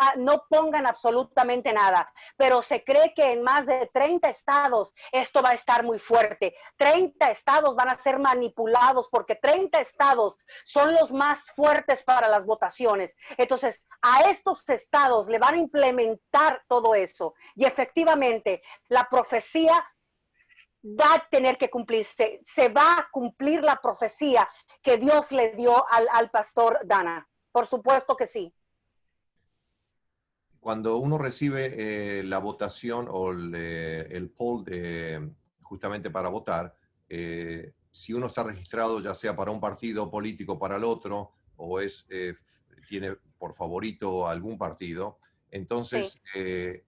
pongan absolutamente nada, pero se cree que en más de 30 estados esto va a estar muy fuerte. 30 estados van a ser manipulados porque 30 estados son los más fuertes para las votaciones. Entonces, a estos estados le van a implementar todo eso y efectivamente la profecía va a tener que cumplirse, se va a cumplir la profecía que Dios le dio al pastor Dana. Por supuesto que sí. Cuando uno recibe la votación o el poll justamente para votar, si uno está registrado ya sea para un partido político para el otro o tiene por favorito algún partido, entonces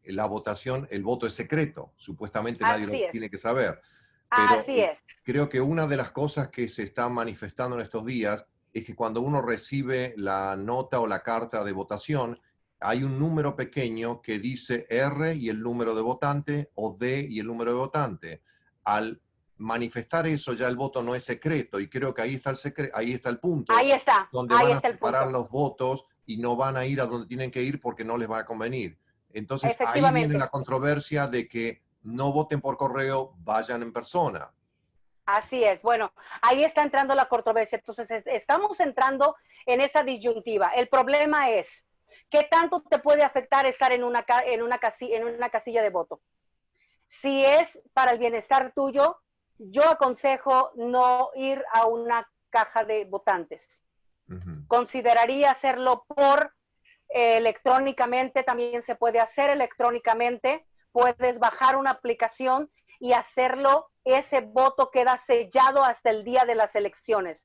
la votación, el voto es secreto, supuestamente nadie lo tiene que saber. Pero Así es. creo que una de las cosas que se está manifestando en estos días es que cuando uno recibe la nota o la carta de votación, hay un número pequeño que dice R y el número de votante o D y el número de votante. Al manifestar eso ya el voto no es secreto y creo que ahí está ahí está el punto donde van a separar los votos y no van a ir a donde tienen que ir porque no les va a convenir. Entonces ahí viene la controversia de que no voten por correo, vayan en persona. Así es. Bueno, ahí está entrando la controversia. Entonces, estamos entrando en esa disyuntiva. El problema es, ¿qué tanto te puede afectar estar en una casilla de voto? Si es para el bienestar tuyo, yo aconsejo no ir a una caja de votantes. Consideraría hacerlo por electrónicamente, también se puede hacer electrónicamente. Puedes bajar una aplicación y hacerlo, ese voto queda sellado hasta el día de las elecciones.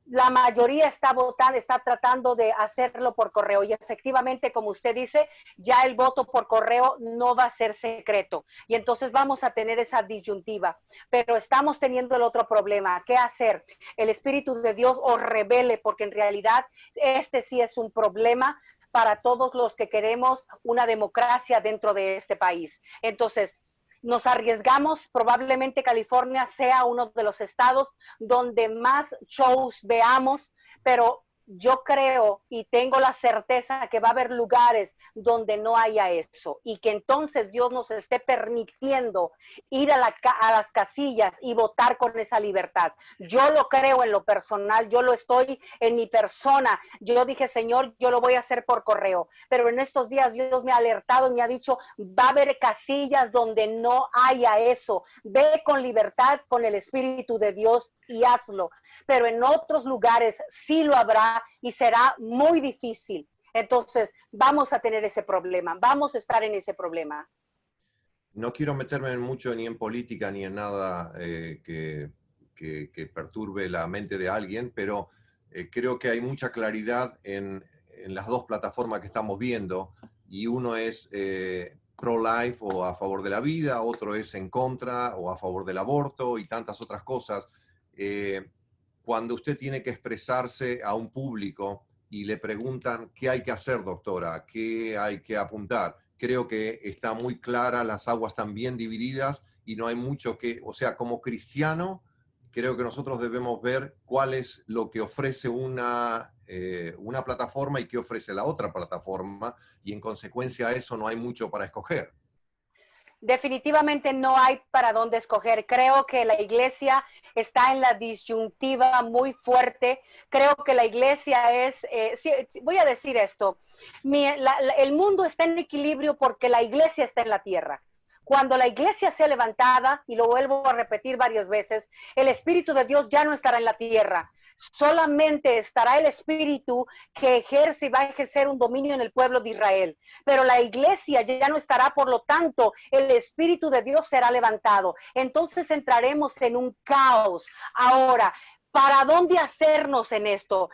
La mayoría está votando, está tratando de hacerlo por correo y efectivamente, como usted dice, ya el voto por correo no va a ser secreto y entonces vamos a tener esa disyuntiva, pero estamos teniendo el otro problema. ¿Qué hacer? El Espíritu de Dios os revele, porque en realidad este sí es un problema para todos los que queremos una democracia dentro de este país. Entonces, nos arriesgamos, probablemente California sea uno de los estados donde más shows veamos, pero yo creo y tengo la certeza que va a haber lugares donde no haya eso y que entonces Dios nos esté permitiendo ir a las casillas y votar con esa libertad. Yo lo creo en lo personal, yo lo estoy en mi persona. Yo dije, Señor, yo lo voy a hacer por correo, pero en estos días Dios me ha alertado y me ha dicho, va a haber casillas donde no haya eso. Ve con libertad, con el Espíritu de Dios y hazlo. Pero en otros lugares sí lo habrá y será muy difícil. Entonces, vamos a tener ese problema, vamos a estar en ese problema. No quiero meterme mucho ni en política ni en nada que perturbe la mente de alguien, pero creo que hay mucha claridad en las dos plataformas que estamos viendo, y uno es pro-life o a favor de la vida, otro es en contra o a favor del aborto y tantas otras cosas. Cuando usted tiene que expresarse a un público y le preguntan qué hay que hacer, doctora, qué hay que apuntar, creo que está muy clara, las aguas están bien divididas y no hay mucho que, o sea, como cristiano, creo que nosotros debemos ver cuál es lo que ofrece una plataforma y qué ofrece la otra plataforma, y en consecuencia a eso no hay mucho para escoger. Definitivamente no hay para dónde escoger. Creo que la iglesia está en la disyuntiva muy fuerte. Creo que la iglesia es, sí, voy a decir esto, el mundo está en equilibrio porque la iglesia está en la tierra. Cuando la iglesia sea levantada, y lo vuelvo a repetir varias veces, el Espíritu de Dios ya no estará en la tierra. Solamente estará el Espíritu que ejerce y va a ejercer un dominio en el pueblo de Israel. Pero la iglesia ya no estará, por lo tanto, el Espíritu de Dios será levantado. Entonces entraremos en un caos. Ahora, ¿para dónde hacernos en esto?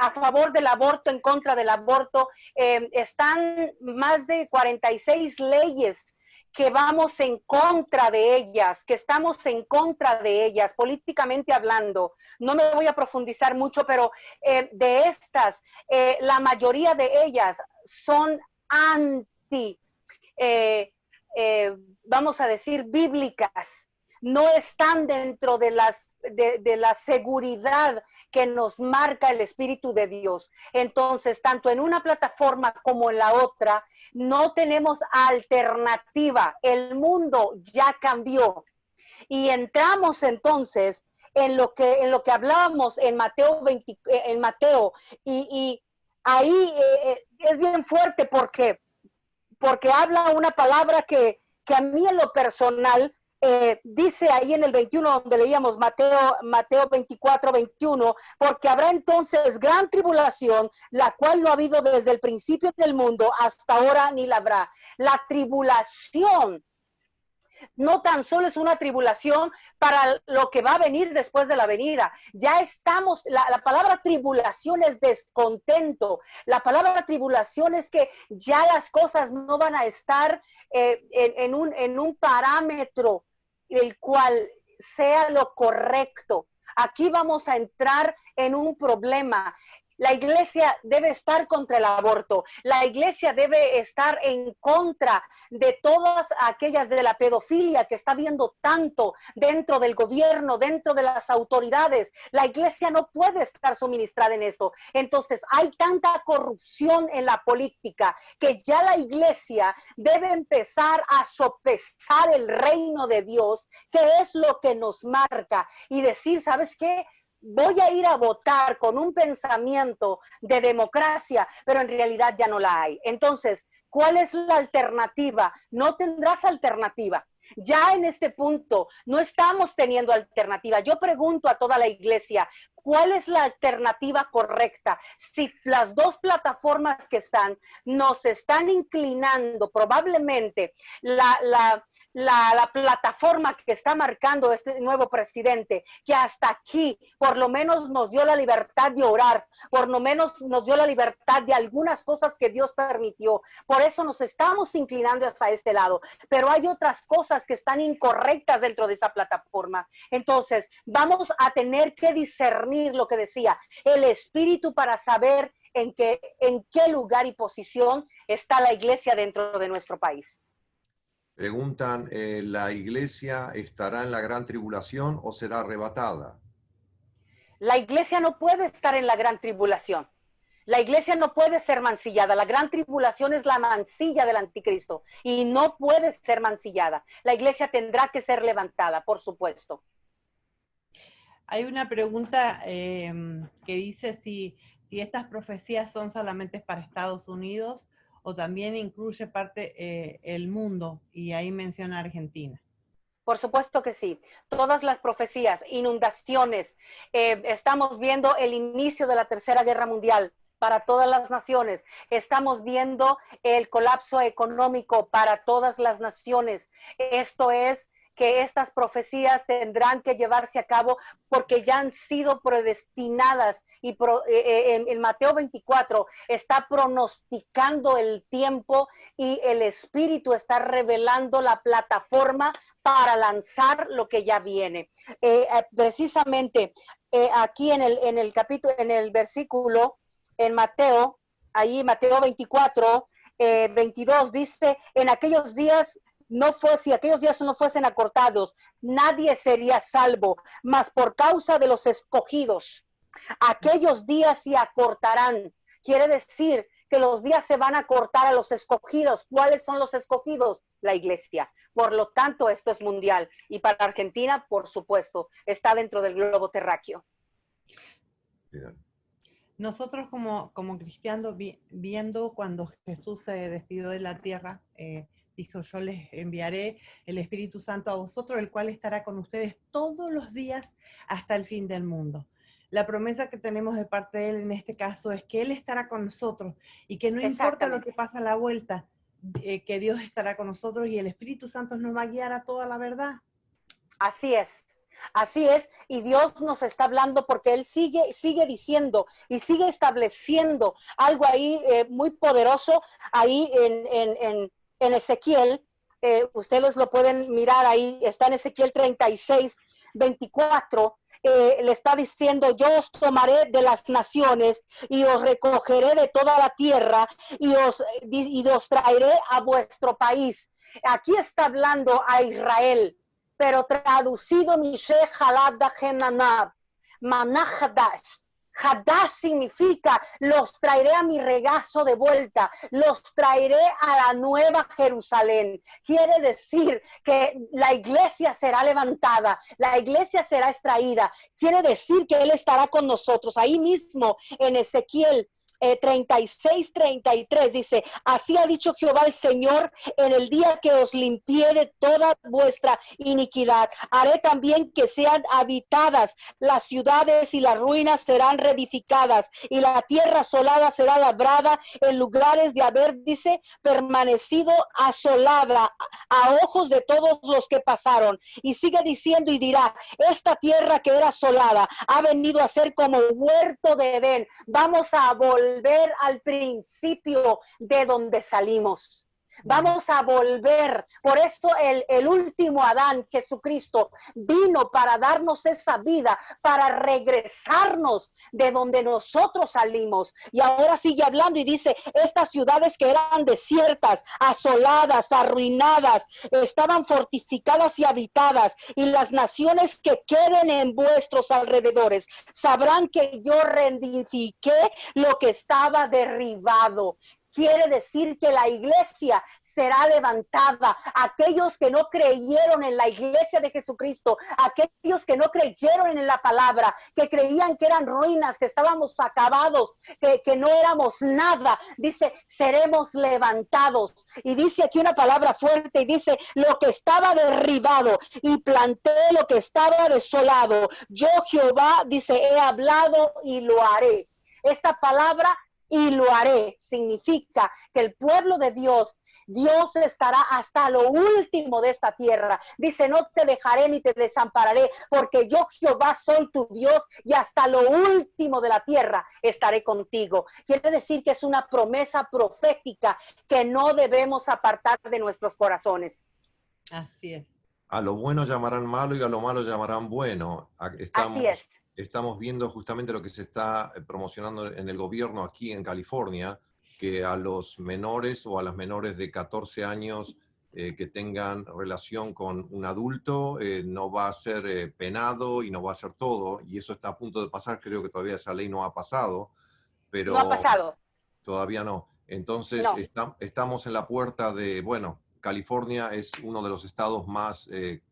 A favor del aborto, en contra del aborto, están más de 46 leyes que vamos en contra de ellas, que estamos en contra de ellas, políticamente hablando. No me voy a profundizar mucho, pero de estas, la mayoría de ellas son anti, vamos a decir, bíblicas. No están dentro de la seguridad que nos marca el Espíritu de Dios. Entonces, tanto en una plataforma como en la otra, no tenemos alternativa. El mundo ya cambió. Y entramos entonces en lo que hablábamos en Mateo 20, y ahí es bien fuerte porque habla una palabra que a mí en lo personal dice ahí en el 21, donde leíamos Mateo 24, 21, porque habrá entonces gran tribulación, la cual no ha habido desde el principio del mundo hasta ahora ni la habrá. La tribulación no tan solo es una tribulación para lo que va a venir después de la venida. Ya estamos, la palabra tribulación es descontento. La palabra tribulación es que ya las cosas no van a estar en un parámetro el cual sea lo correcto. Aquí vamos a entrar en un problema. La iglesia debe estar contra el aborto. La iglesia debe estar en contra de todas aquellas de la pedofilia que está viendo tanto dentro del gobierno, dentro de las autoridades. La iglesia no puede estar suministrada en esto. Entonces, hay tanta corrupción en la política que ya la iglesia debe empezar a sopesar el reino de Dios, que es lo que nos marca, y decir, ¿sabes qué? Voy a ir a votar con un pensamiento de democracia, pero en realidad ya no la hay. Entonces, ¿cuál es la alternativa? No tendrás alternativa. Ya en este punto no estamos teniendo alternativa. Yo pregunto a toda la iglesia, ¿cuál es la alternativa correcta? Si las dos plataformas que están nos están inclinando, probablemente la plataforma que está marcando este nuevo presidente, que hasta aquí por lo menos nos dio la libertad de orar, por lo menos nos dio la libertad de algunas cosas que Dios permitió. Por eso nos estamos inclinando hacia este lado. Pero hay otras cosas que están incorrectas dentro de esa plataforma. Entonces, vamos a tener que discernir lo que decía el Espíritu para saber en qué lugar y posición está la iglesia dentro de nuestro país. Preguntan, ¿la iglesia estará en la gran tribulación o será arrebatada? La iglesia no puede estar en la gran tribulación. La iglesia no puede ser mancillada. La gran tribulación es la mancilla del anticristo y no puede ser mancillada. La iglesia tendrá que ser levantada, por supuesto. Hay una pregunta que dice si estas profecías son solamente para Estados Unidos o también incluye parte el mundo, y ahí menciona Argentina. Por supuesto que sí. Todas las profecías, inundaciones, estamos viendo el inicio de la Tercera Guerra Mundial para todas las naciones. Estamos viendo el colapso económico para todas las naciones. Esto es que estas profecías tendrán que llevarse a cabo porque ya han sido predestinadas, y en Mateo 24 está pronosticando el tiempo y el Espíritu está revelando la plataforma para lanzar lo que ya viene. Precisamente aquí en el capítulo, en el versículo, en Mateo, ahí Mateo 24, 22 dice, en aquellos días si aquellos días no fuesen acortados, nadie sería salvo, mas por causa de los escogidos, aquellos días se acortarán. Quiere decir que los días se van a acortar a los escogidos. ¿Cuáles son los escogidos? La iglesia. Por lo tanto, esto es mundial. Y para Argentina, por supuesto, está dentro del globo terráqueo. Nosotros como cristianos, viendo cuando Jesús se despidió de la tierra, dijo, yo les enviaré el Espíritu Santo a vosotros, el cual estará con ustedes todos los días hasta el fin del mundo. La promesa que tenemos de parte de Él en este caso es que Él estará con nosotros y que no importa lo que pasa a la vuelta, que Dios estará con nosotros y el Espíritu Santo nos va a guiar a toda la verdad. Así es. Así es, y Dios nos está hablando porque Él sigue diciendo y sigue estableciendo algo ahí muy poderoso, ahí en Ezequiel. Ustedes lo pueden mirar ahí, está en Ezequiel 36, 24. Le está diciendo, yo os tomaré de las naciones y os recogeré de toda la tierra y os traeré a vuestro país. Aquí está hablando a Israel, pero traducido Misheh Halad Genanab, Manah Hadash. Hadash significa, los traeré a mi regazo de vuelta, los traeré a la nueva Jerusalén. Quiere decir que la iglesia será levantada, la iglesia será extraída. Quiere decir que Él estará con nosotros. Ahí mismo en Ezequiel 36, 33 dice, así ha dicho Jehová el Señor, en el día que os limpié de toda vuestra iniquidad, haré también que sean habitadas las ciudades y las ruinas serán reedificadas y la tierra asolada será labrada en lugares de haber, dice, permanecido asolada a ojos de todos los que pasaron. Y sigue diciendo y dirá, esta tierra que era asolada ha venido a ser como huerto de Edén. Vamos a volver al principio de donde salimos. Vamos a volver. Por eso el último Adán, Jesucristo, vino para darnos esa vida, para regresarnos de donde nosotros salimos. Y ahora sigue hablando y dice, estas ciudades que eran desiertas, asoladas, arruinadas, estaban fortificadas y habitadas, y las naciones que queden en vuestros alrededores sabrán que yo reedifiqué lo que estaba derribado. Quiere decir que la iglesia será levantada. Aquellos que no creyeron en la iglesia de Jesucristo, aquellos que no creyeron en la palabra, que creían que eran ruinas, que estábamos acabados, que no éramos nada, dice, seremos levantados. Y dice aquí una palabra fuerte y dice, lo que estaba derribado y planté lo que estaba desolado. Yo Jehová, dice, he hablado y lo haré. Esta palabra y lo haré significa que el pueblo de Dios estará hasta lo último de esta tierra. Dice, no te dejaré ni te desampararé, porque yo Jehová soy tu Dios y hasta lo último de la tierra estaré contigo. Quiere decir que es una promesa profética que no debemos apartar de nuestros corazones. Así es. A lo bueno llamarán malo y a lo malo llamarán bueno. Así es. Estamos viendo justamente lo que se está promocionando en el gobierno aquí en California, que a los menores o a las menores de 14 años que tengan relación con un adulto no va a ser penado y no va a ser todo, y eso está a punto de pasar. Creo que todavía esa ley no ha pasado, pero no ha pasado. Todavía no. Entonces no. Estamos en la puerta de, bueno, California es uno de los estados más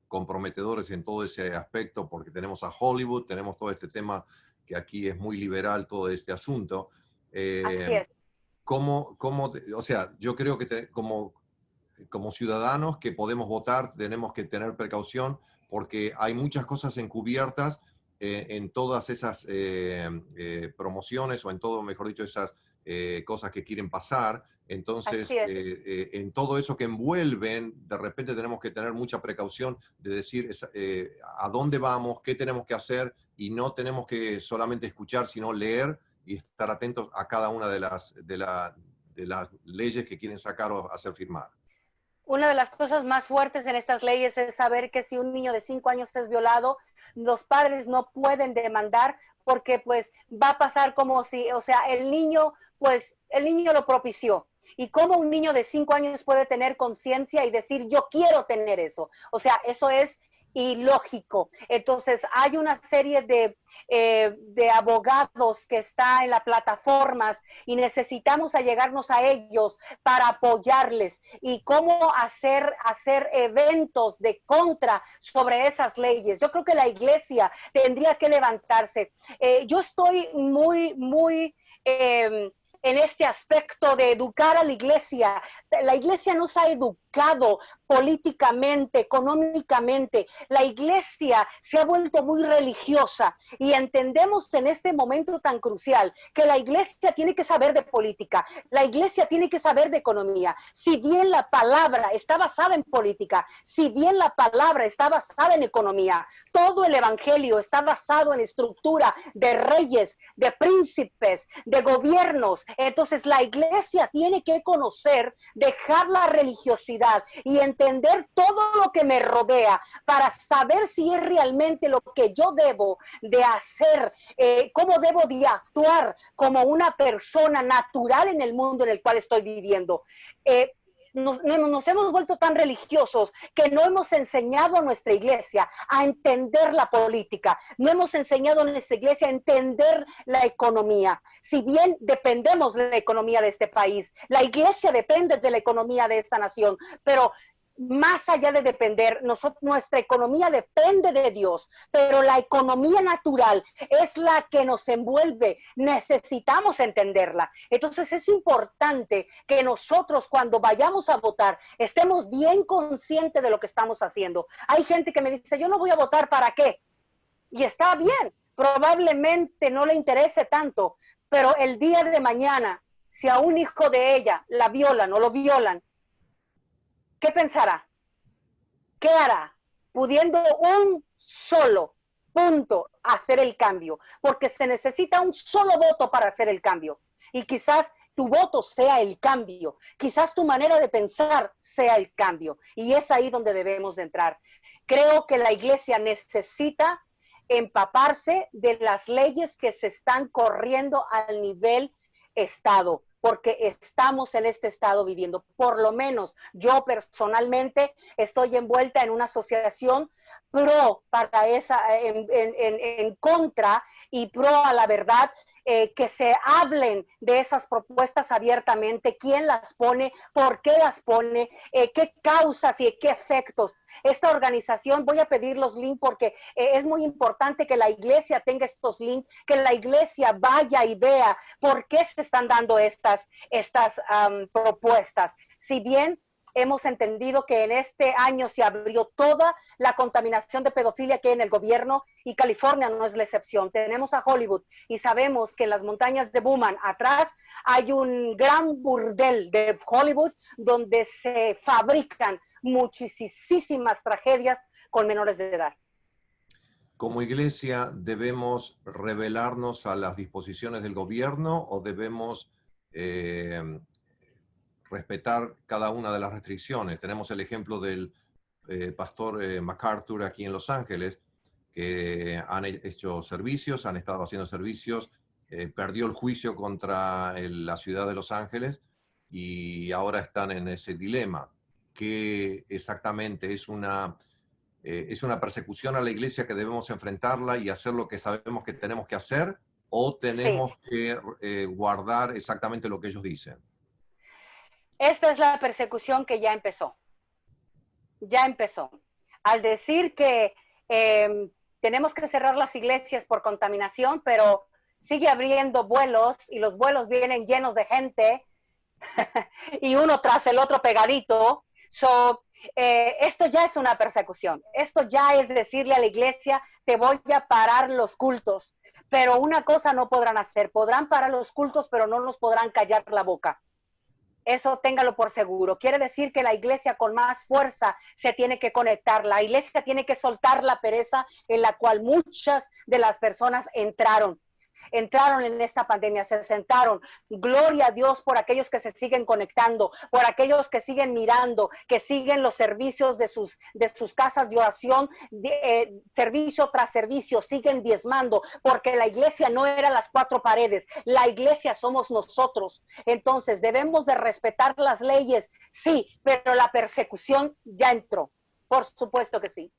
comprometedores en todo ese aspecto, porque tenemos a Hollywood, tenemos todo este tema que aquí es muy liberal, todo este asunto. Así es. O sea, yo creo que como ciudadanos que podemos votar, tenemos que tener precaución, porque hay muchas cosas encubiertas en todas esas promociones, o en todo, mejor dicho, esas cosas que quieren pasar. Entonces, en todo eso que envuelven, de repente tenemos que tener mucha precaución de decir a dónde vamos, qué tenemos que hacer, y no tenemos que solamente escuchar, sino leer y estar atentos a cada una de las leyes que quieren sacar o hacer firmar. Una de las cosas más fuertes en estas leyes es saber que si un niño de 5 años es violado, los padres no pueden demandar, porque pues va a pasar como si, o sea, el niño lo propició. ¿Y cómo un niño de 5 años puede tener conciencia y decir, yo quiero tener eso? O sea, eso es ilógico. Entonces, hay una serie de abogados que está en las plataformas y necesitamos allegarnos a ellos para apoyarles. Y cómo hacer eventos de contra sobre esas leyes. Yo creo que la iglesia tendría que levantarse. Yo estoy muy en este aspecto de educar a la iglesia. La iglesia nos ha educado políticamente, económicamente. La iglesia se ha vuelto muy religiosa, y entendemos en este momento tan crucial que la iglesia tiene que saber de política, la iglesia tiene que saber de economía. Si bien la palabra está basada en política, si bien la palabra está basada en economía, todo el evangelio está basado en estructura de reyes, de príncipes, de gobiernos. Entonces la iglesia tiene que conocer, dejar la religiosidad y entender todo lo que me rodea para saber si es realmente lo que yo debo de hacer, cómo debo de actuar como una persona natural en el mundo en el cual estoy viviendo. Nos hemos vuelto tan religiosos que no hemos enseñado a nuestra iglesia a entender la política, no hemos enseñado a nuestra iglesia a entender la economía. Si bien dependemos de la economía de este país, la iglesia depende de la economía de esta nación, pero más allá de depender, nuestra economía depende de Dios, pero la economía natural es la que nos envuelve. Necesitamos entenderla. Entonces es importante que nosotros, cuando vayamos a votar, estemos bien conscientes de lo que estamos haciendo. Hay gente que me dice, yo no voy a votar, ¿para qué? Y está bien, probablemente no le interese tanto, pero el día de mañana, si a un hijo de ella la violan o lo violan, ¿qué pensará? ¿Qué hará? Pudiendo un solo punto hacer el cambio, porque se necesita un solo voto para hacer el cambio. Y quizás tu voto sea el cambio, quizás tu manera de pensar sea el cambio, y es ahí donde debemos de entrar. Creo que la iglesia necesita empaparse de las leyes que se están corriendo al nivel estado, porque estamos en este estado viviendo. Por lo menos yo personalmente estoy envuelta en una asociación pro para esa, en contra y pro a la verdad, que se hablen de esas propuestas abiertamente, quién las pone, por qué las pone, qué causas y qué efectos. Esta organización, voy a pedir los links porque es muy importante que la iglesia tenga estos links, que la iglesia vaya y vea por qué se están dando estas propuestas. Si bien hemos entendido que en este año se abrió toda la contaminación de pedofilia que hay en el gobierno, y California no es la excepción. Tenemos a Hollywood y sabemos que en las montañas de Bowman atrás hay un gran burdel de Hollywood donde se fabrican muchísimas tragedias con menores de edad. ¿Como iglesia debemos rebelarnos a las disposiciones del gobierno o debemos respetar cada una de las restricciones? Tenemos el ejemplo del pastor MacArthur aquí en Los Ángeles, que han hecho servicios, han estado haciendo servicios, perdió el juicio contra la ciudad de Los Ángeles y ahora están en ese dilema. ¿Qué exactamente es una persecución a la iglesia que debemos enfrentarla y hacer lo que sabemos que tenemos que hacer, o tenemos que guardar exactamente lo que ellos dicen? Esta es la persecución que ya empezó. Ya empezó. Al decir que tenemos que cerrar las iglesias por contaminación, pero sigue abriendo vuelos y los vuelos vienen llenos de gente y uno tras el otro pegadito. Esto ya es una persecución. Esto ya es decirle a la iglesia, te voy a parar los cultos. Pero una cosa no podrán hacer, podrán parar los cultos, pero no nos podrán callar la boca. Eso téngalo por seguro. Quiere decir que la iglesia con más fuerza se tiene que conectar. La iglesia tiene que soltar la pereza en la cual muchas de las personas entraron en esta pandemia, se sentaron. Gloria a Dios por aquellos que se siguen conectando, por aquellos que siguen mirando, que siguen los servicios de sus casas de oración, servicio tras servicio, siguen diezmando, porque la iglesia no era las cuatro paredes, la iglesia somos nosotros. Entonces debemos de respetar las leyes, sí, pero la persecución ya entró, por supuesto que sí.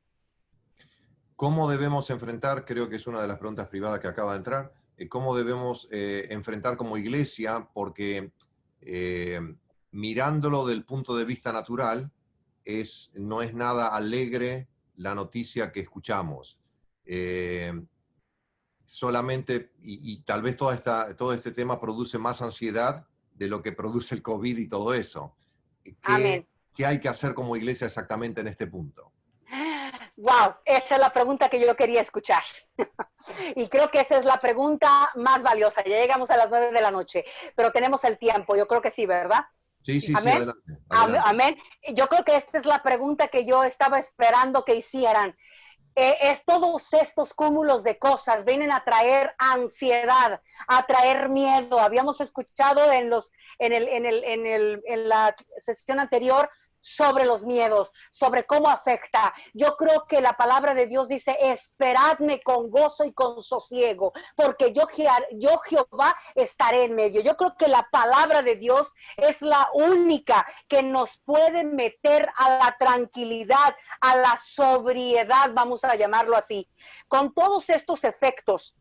¿Cómo debemos enfrentar? Creo que es una de las preguntas privadas que acaba de entrar. ¿Cómo debemos enfrentar como iglesia? Porque mirándolo del punto de vista natural, no es nada alegre la noticia que escuchamos. Solamente, y tal vez todo este tema produce más ansiedad de lo que produce el COVID y todo eso. ¿Qué hay que hacer como iglesia exactamente en este punto? Wow, esa es la pregunta que yo quería escuchar. Y creo que esa es la pregunta más valiosa. Ya llegamos a las 9 de la noche, pero tenemos el tiempo. Yo creo que sí, ¿verdad? Sí, sí, ¿Amén? Sí, adelante. Amén. Yo creo que esta es la pregunta que yo estaba esperando que hicieran. Es todos estos cúmulos de cosas vienen a traer ansiedad, a traer miedo. Habíamos escuchado en la sesión anterior sobre los miedos, sobre cómo afecta. Yo creo que la palabra de Dios dice, esperadme con gozo y con sosiego, porque yo Jehová estaré en medio. Yo creo que la palabra de Dios es la única que nos puede meter a la tranquilidad, a la sobriedad, vamos a llamarlo así, con todos estos efectos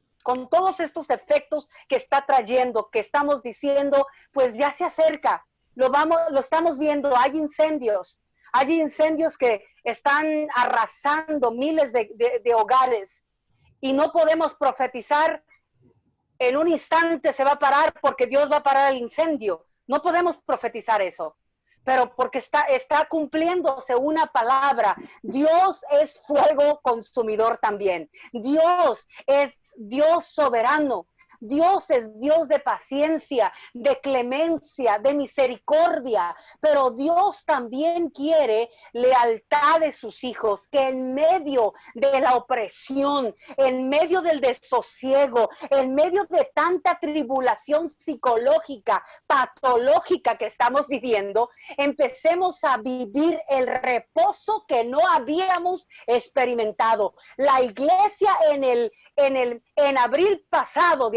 que está trayendo, que estamos diciendo, pues ya se acerca. Lo estamos viendo, hay incendios que están arrasando miles de hogares y no podemos profetizar en un instante se va a parar porque Dios va a parar el incendio. No podemos profetizar eso, pero porque está cumpliéndose una palabra. Dios es fuego consumidor también. Dios es Dios soberano. Dios es Dios de paciencia, de clemencia, de misericordia, pero Dios también quiere lealtad de sus hijos, que en medio de la opresión, en medio del desosiego, en medio de tanta tribulación psicológica, patológica que estamos viviendo, empecemos a vivir el reposo que no habíamos experimentado. La iglesia en abril pasado,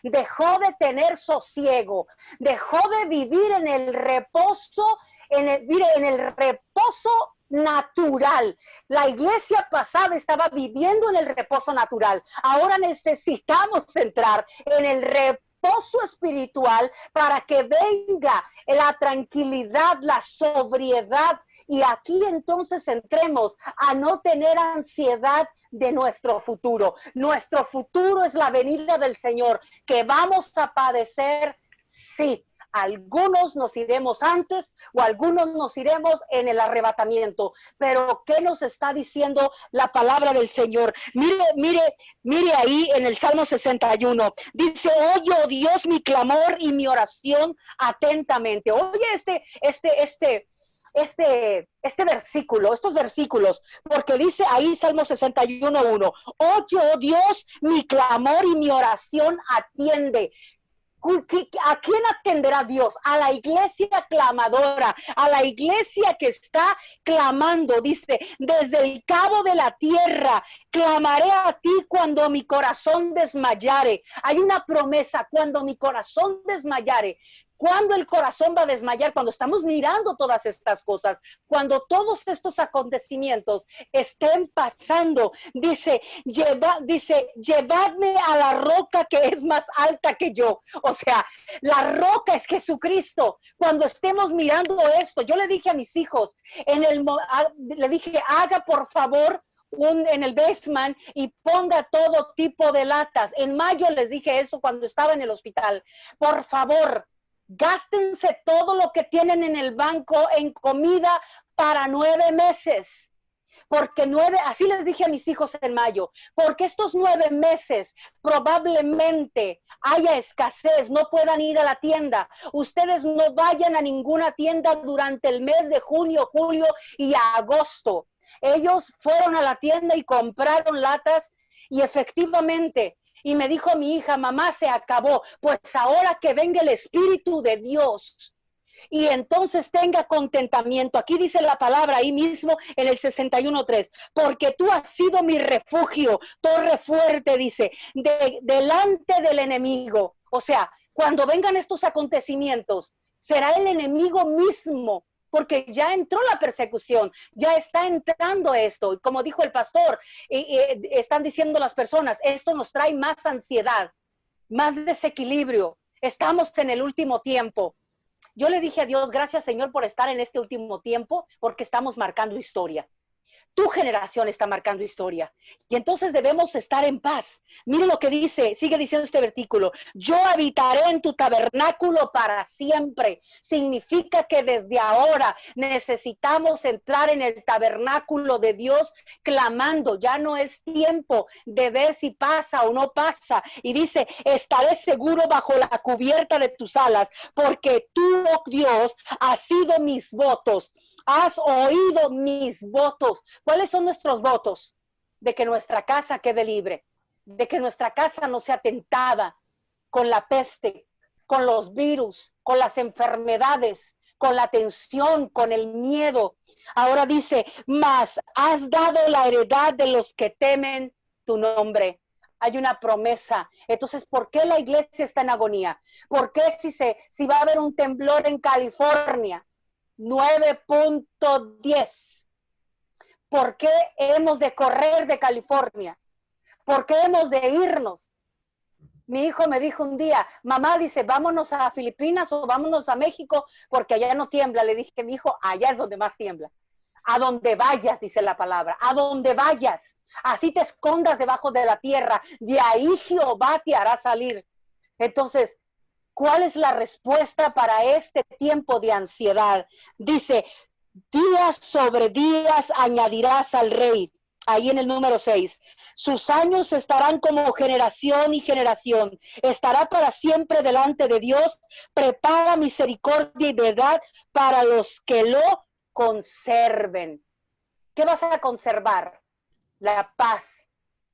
dejó de tener sosiego, dejó de vivir en el reposo, en el reposo natural. La iglesia pasada estaba viviendo en el reposo natural. Ahora necesitamos entrar en el reposo espiritual para que venga la tranquilidad, la sobriedad, y aquí entonces entremos a no tener ansiedad de nuestro futuro. Nuestro futuro es la venida del Señor, que vamos a padecer, sí. Algunos nos iremos antes o algunos nos iremos en el arrebatamiento. Pero ¿qué nos está diciendo la palabra del Señor? Mire ahí en el Salmo 61. Dice, oye, oh Dios, mi clamor y mi oración atentamente. Oye estos versículos, porque dice ahí Salmo 61:1, oye, oh Dios, mi clamor y mi oración atiende. ¿A quién atenderá Dios? A la iglesia clamadora, a la iglesia que está clamando. Dice, desde el cabo de la tierra, clamaré a ti cuando mi corazón desmayare. Hay una promesa, cuando mi corazón desmayare. ¿Cuándo el corazón va a desmayar? Cuando estamos mirando todas estas cosas, cuando todos estos acontecimientos estén pasando. Dice, llevadme a la roca que es más alta que yo. O sea, la roca es Jesucristo. Cuando estemos mirando esto, yo le dije a mis hijos, le dije, haga por favor en el basement y ponga todo tipo de latas. En mayo les dije eso cuando estaba en el hospital. Por favor, gástense todo lo que tienen en el banco en comida para 9 meses. Porque así les dije a mis hijos en mayo, porque estos 9 meses probablemente haya escasez, no puedan ir a la tienda. Ustedes no vayan a ninguna tienda durante el mes de junio, julio y agosto. Ellos fueron a la tienda y compraron latas y efectivamente, y me dijo mi hija, mamá, se acabó. Pues ahora que venga el Espíritu de Dios y entonces tenga contentamiento. Aquí dice la palabra ahí mismo en el 61:3, porque tú has sido mi refugio, torre fuerte, dice, delante del enemigo. O sea, cuando vengan estos acontecimientos, será el enemigo mismo, porque ya entró la persecución, ya está entrando esto. Y como dijo el pastor, están diciendo las personas, esto nos trae más ansiedad, más desequilibrio. Estamos en el último tiempo. Yo le dije a Dios, gracias Señor por estar en este último tiempo, porque estamos marcando historia. Tu generación está marcando historia. Y entonces debemos estar en paz. Mire lo que dice, sigue diciendo este versículo. Yo habitaré en tu tabernáculo para siempre. Significa que desde ahora necesitamos entrar en el tabernáculo de Dios clamando. Ya no es tiempo de ver si pasa o no pasa. Y dice, estaré seguro bajo la cubierta de tus alas, porque tú, oh Dios, has sido mis votos. Has oído mis votos. ¿Cuáles son nuestros votos? De que nuestra casa quede libre, de que nuestra casa no sea tentada con la peste, con los virus, con las enfermedades, con la tensión, con el miedo. Ahora dice, mas has dado la heredad de los que temen tu nombre. Hay una promesa. Entonces, ¿por qué la iglesia está en agonía? ¿Por qué si va a haber un temblor en California? 9.10. ¿Por qué hemos de correr de California? ¿Por qué hemos de irnos? Mi hijo me dijo un día, mamá, dice, vámonos a Filipinas o vámonos a México porque allá no tiembla. Le dije, mi hijo, allá es donde más tiembla. A donde vayas, dice la palabra, a donde vayas. Así te escondas debajo de la tierra, de ahí Jehová te hará salir. Entonces, ¿cuál es la respuesta para este tiempo de ansiedad? Dice, días sobre días añadirás al rey. ahí en el número 6. Sus años estarán como generación y generación. Estará para siempre delante de Dios. Prepara misericordia y verdad para los que lo conserven. ¿Qué vas a conservar? La paz,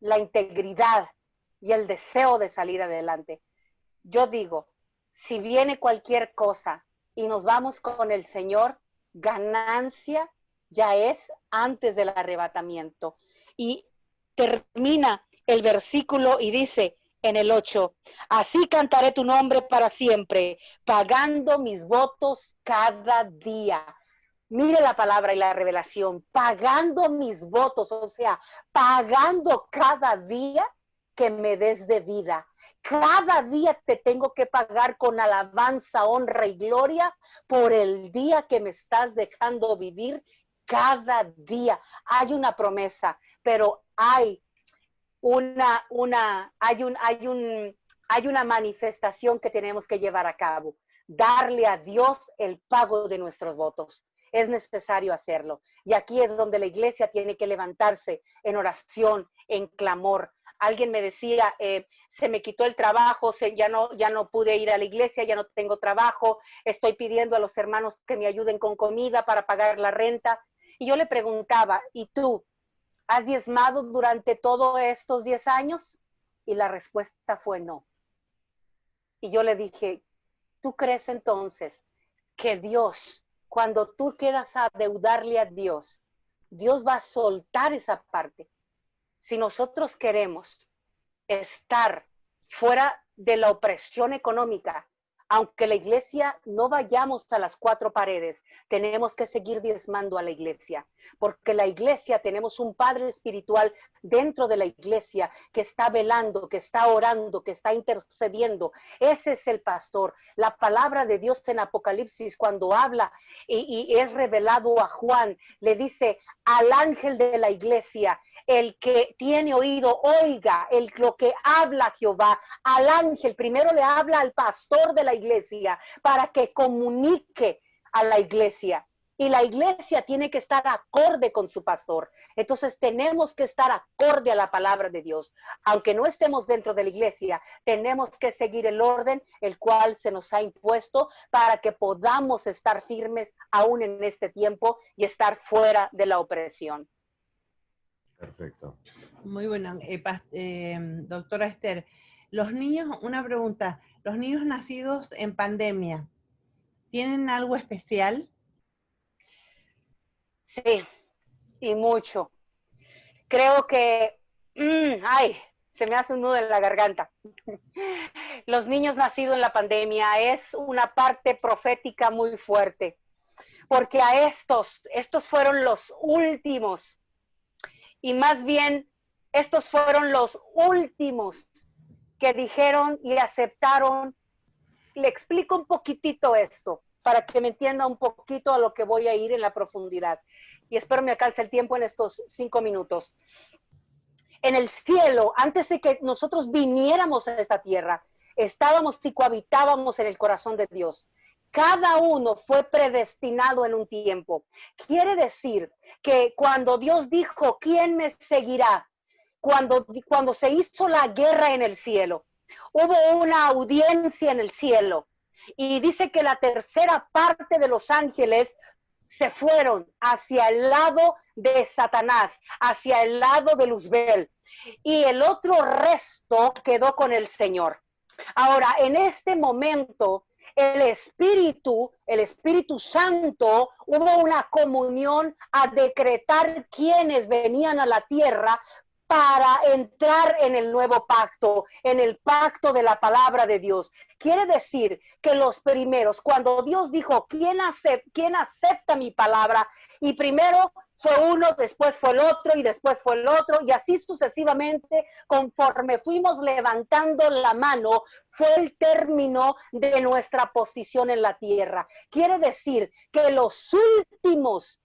la integridad y el deseo de salir adelante. Yo digo, si viene cualquier cosa y nos vamos con el Señor, ganancia ya es antes del arrebatamiento. Y termina el versículo y dice en el 8, así cantaré tu nombre para siempre, pagando mis votos cada día. Mire la palabra y la revelación, pagando mis votos, o sea, pagando cada día que me des de vida. Cada día te tengo que pagar con alabanza, honra y gloria por el día que me estás dejando vivir. Cada día hay una promesa, pero hay una manifestación que tenemos que llevar a cabo. Darle a Dios el pago de nuestros votos. Es necesario hacerlo. Y aquí es donde la iglesia tiene que levantarse en oración, en clamor. Alguien me decía, se me quitó el trabajo, ya no pude ir a la iglesia, ya no tengo trabajo, estoy pidiendo a los hermanos que me ayuden con comida para pagar la renta. Y yo le preguntaba, ¿y tú has diezmado durante todos estos 10 años? Y la respuesta fue no. Y yo le dije, ¿tú crees entonces que Dios, cuando tú quieras adeudarle a Dios, Dios va a soltar esa parte? Si nosotros queremos estar fuera de la opresión económica, aunque la iglesia no vayamos a las 4 paredes, tenemos que seguir diezmando a la iglesia, porque la iglesia, tenemos un padre espiritual dentro de la iglesia que está velando, que está orando, que está intercediendo. Ese es el pastor. La palabra de Dios en Apocalipsis, cuando habla y es revelado a Juan, le dice al ángel de la iglesia, el que tiene oído, oiga lo que habla Jehová. Al ángel, primero le habla al pastor de la iglesia para que comunique a la iglesia. Y la iglesia tiene que estar acorde con su pastor. Entonces tenemos que estar acorde a la palabra de Dios. Aunque no estemos dentro de la iglesia, tenemos que seguir el orden el cual se nos ha impuesto para que podamos estar firmes aún en este tiempo y estar fuera de la opresión. Perfecto. Muy bueno, doctora Esther. Los niños, una pregunta, los niños nacidos en pandemia, ¿tienen algo especial? Sí, y mucho. Creo que, se me hace un nudo en la garganta. Los niños nacidos en la pandemia es una parte profética muy fuerte, porque a estos fueron los últimos. Y más bien, estos fueron los últimos que dijeron y aceptaron. Le explico un poquitito esto, para que me entienda un poquito a lo que voy a ir en la profundidad. Y espero me alcance el tiempo en estos 5 minutos. En el cielo, antes de que nosotros viniéramos a esta tierra, estábamos y cohabitábamos en el corazón de Dios. Cada uno fue predestinado en un tiempo. Quiere decir que cuando Dios dijo, ¿quién me seguirá? Cuando se hizo la guerra en el cielo, hubo una audiencia en el cielo. Y dice que la tercera parte de los ángeles se fueron hacia el lado de Satanás, hacia el lado de Luzbel. Y el otro resto quedó con el Señor. Ahora, en este momento, el Espíritu Santo, hubo una comunión a decretar quienes venían a la tierra para entrar en el nuevo pacto, en el pacto de la palabra de Dios. Quiere decir que los primeros, cuando Dios dijo, ¿quién acepta mi palabra? Y primero fue uno, después fue el otro y después fue el otro, y así sucesivamente, conforme fuimos levantando la mano, fue el término de nuestra posición en la tierra. Quiere decir que los últimos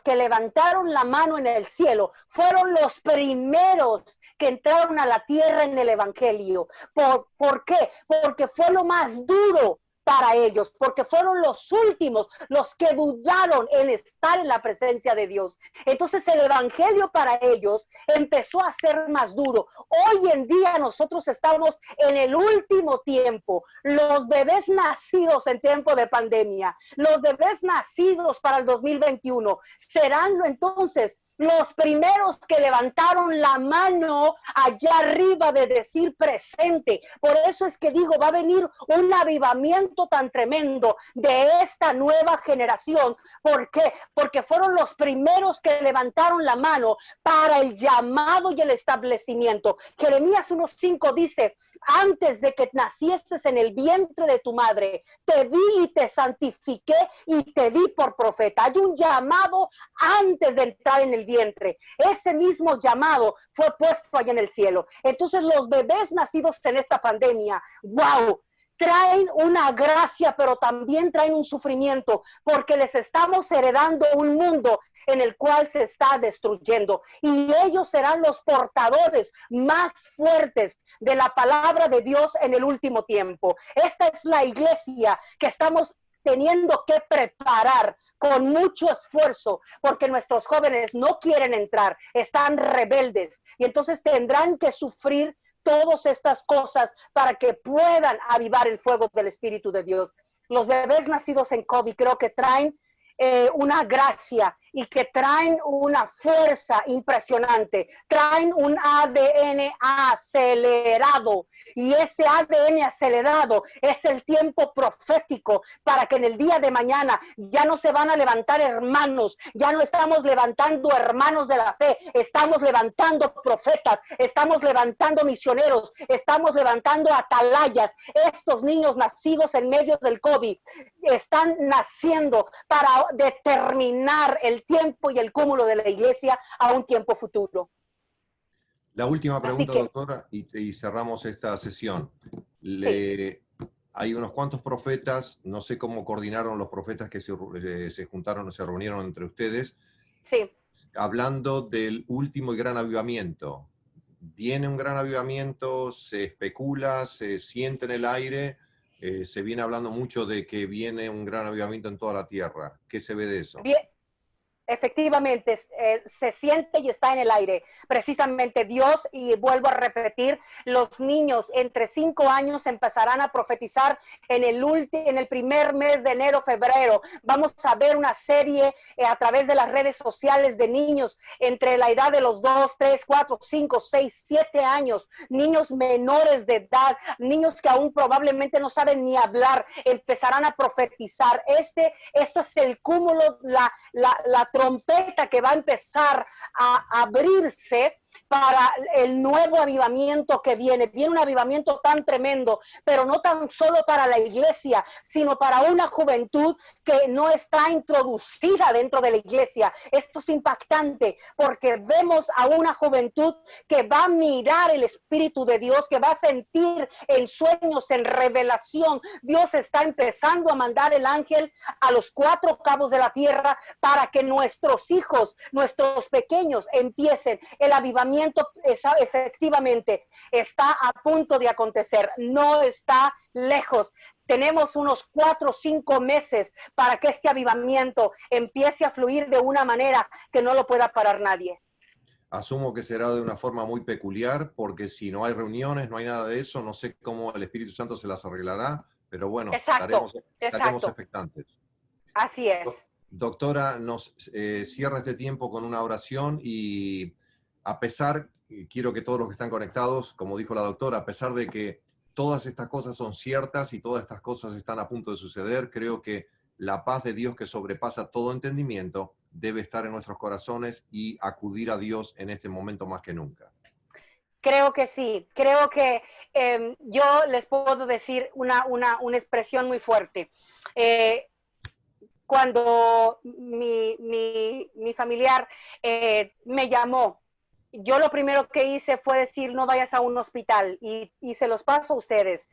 que levantaron la mano en el cielo fueron los primeros que entraron a la tierra en el evangelio. ¿Por qué? Porque fue lo más duro para ellos, porque fueron los últimos los que dudaron en estar en la presencia de Dios. Entonces el evangelio para ellos empezó a ser más duro. Hoy en día nosotros estamos en el último tiempo. Los bebés nacidos en tiempo de pandemia, los bebés nacidos para el 2021, serán entonces los primeros que levantaron la mano allá arriba de decir presente. Por eso es que digo, va a venir un avivamiento tan tremendo de esta nueva generación. ¿Por qué? Porque fueron los primeros que levantaron la mano para el llamado y el establecimiento. Jeremías 1:5 dice, antes de que nacieses en el vientre de tu madre, te vi y te santifiqué y te di por profeta. Hay un llamado antes de entrar en el vientre. Ese mismo llamado fue puesto allá en el cielo. Entonces los bebés nacidos en esta pandemia, wow, traen una gracia, pero también traen un sufrimiento, porque les estamos heredando un mundo en el cual se está destruyendo, y ellos serán los portadores más fuertes de la palabra de Dios en el último tiempo. Esta es la iglesia que estamos teniendo que preparar con mucho esfuerzo, porque nuestros jóvenes no quieren entrar, están rebeldes, y entonces tendrán que sufrir todas estas cosas para que puedan avivar el fuego del Espíritu de Dios. Los bebés nacidos en COVID creo que traen una gracia y que traen una fuerza impresionante, traen un ADN acelerado, y ese ADN acelerado es el tiempo profético para que en el día de mañana ya no se van a levantar hermanos, ya no estamos levantando hermanos de la fe, estamos levantando profetas, estamos levantando misioneros, estamos levantando atalayas. Estos niños nacidos en medio del COVID están naciendo para determinar el tiempo y el cúmulo de la iglesia a un tiempo futuro. La última pregunta, doctora, y cerramos esta sesión. Sí. Hay unos cuantos profetas, no sé cómo coordinaron los profetas que se juntaron o se reunieron entre ustedes, Sí. hablando del último y gran avivamiento. ¿Viene un gran avivamiento? ¿Se especula? ¿Se siente en el aire? Se viene hablando mucho de que viene un gran avivamiento en toda la tierra. ¿Qué se ve de eso? Bien. Efectivamente, se siente y está en el aire. Precisamente Dios, y vuelvo a repetir, los niños entre 5 años empezarán a profetizar en el primer mes de enero, febrero. Vamos a ver una serie a través de las redes sociales de niños entre la edad de los 2, 3, 4, 5, 6, 7 años, niños menores de edad, niños que aún probablemente no saben ni hablar, empezarán a profetizar. Esto es el cúmulo, la trompeta que va a empezar a abrirse para el nuevo avivamiento que viene. Viene un avivamiento tan tremendo, pero no tan solo para la iglesia, sino para una juventud que no está introducida dentro de la iglesia. Esto es impactante, porque vemos a una juventud que va a mirar el Espíritu de Dios, que va a sentir en sueños, en revelación. Dios está empezando a mandar el ángel a los 4 cabos de la tierra para que nuestros hijos, nuestros pequeños empiecen el avivamiento. Efectivamente está a punto de acontecer, no está lejos. Tenemos unos 4 o 5 meses para que este avivamiento empiece a fluir de una manera que no lo pueda parar nadie. Asumo que será de una forma muy peculiar, porque si no hay reuniones, no hay nada de eso, no sé cómo el Espíritu Santo se las arreglará, pero bueno, estaremos expectantes. Así es. Doctora, nos cierra este tiempo con una oración, y a pesar, quiero que todos los que están conectados, como dijo la doctora, a pesar de que todas estas cosas son ciertas y todas estas cosas están a punto de suceder, creo que la paz de Dios, que sobrepasa todo entendimiento, debe estar en nuestros corazones y acudir a Dios en este momento más que nunca. Creo que sí, creo que yo les puedo decir una expresión muy fuerte. Cuando mi familiar me llamó, yo lo primero que hice fue decir, no vayas a un hospital, y se los paso a ustedes.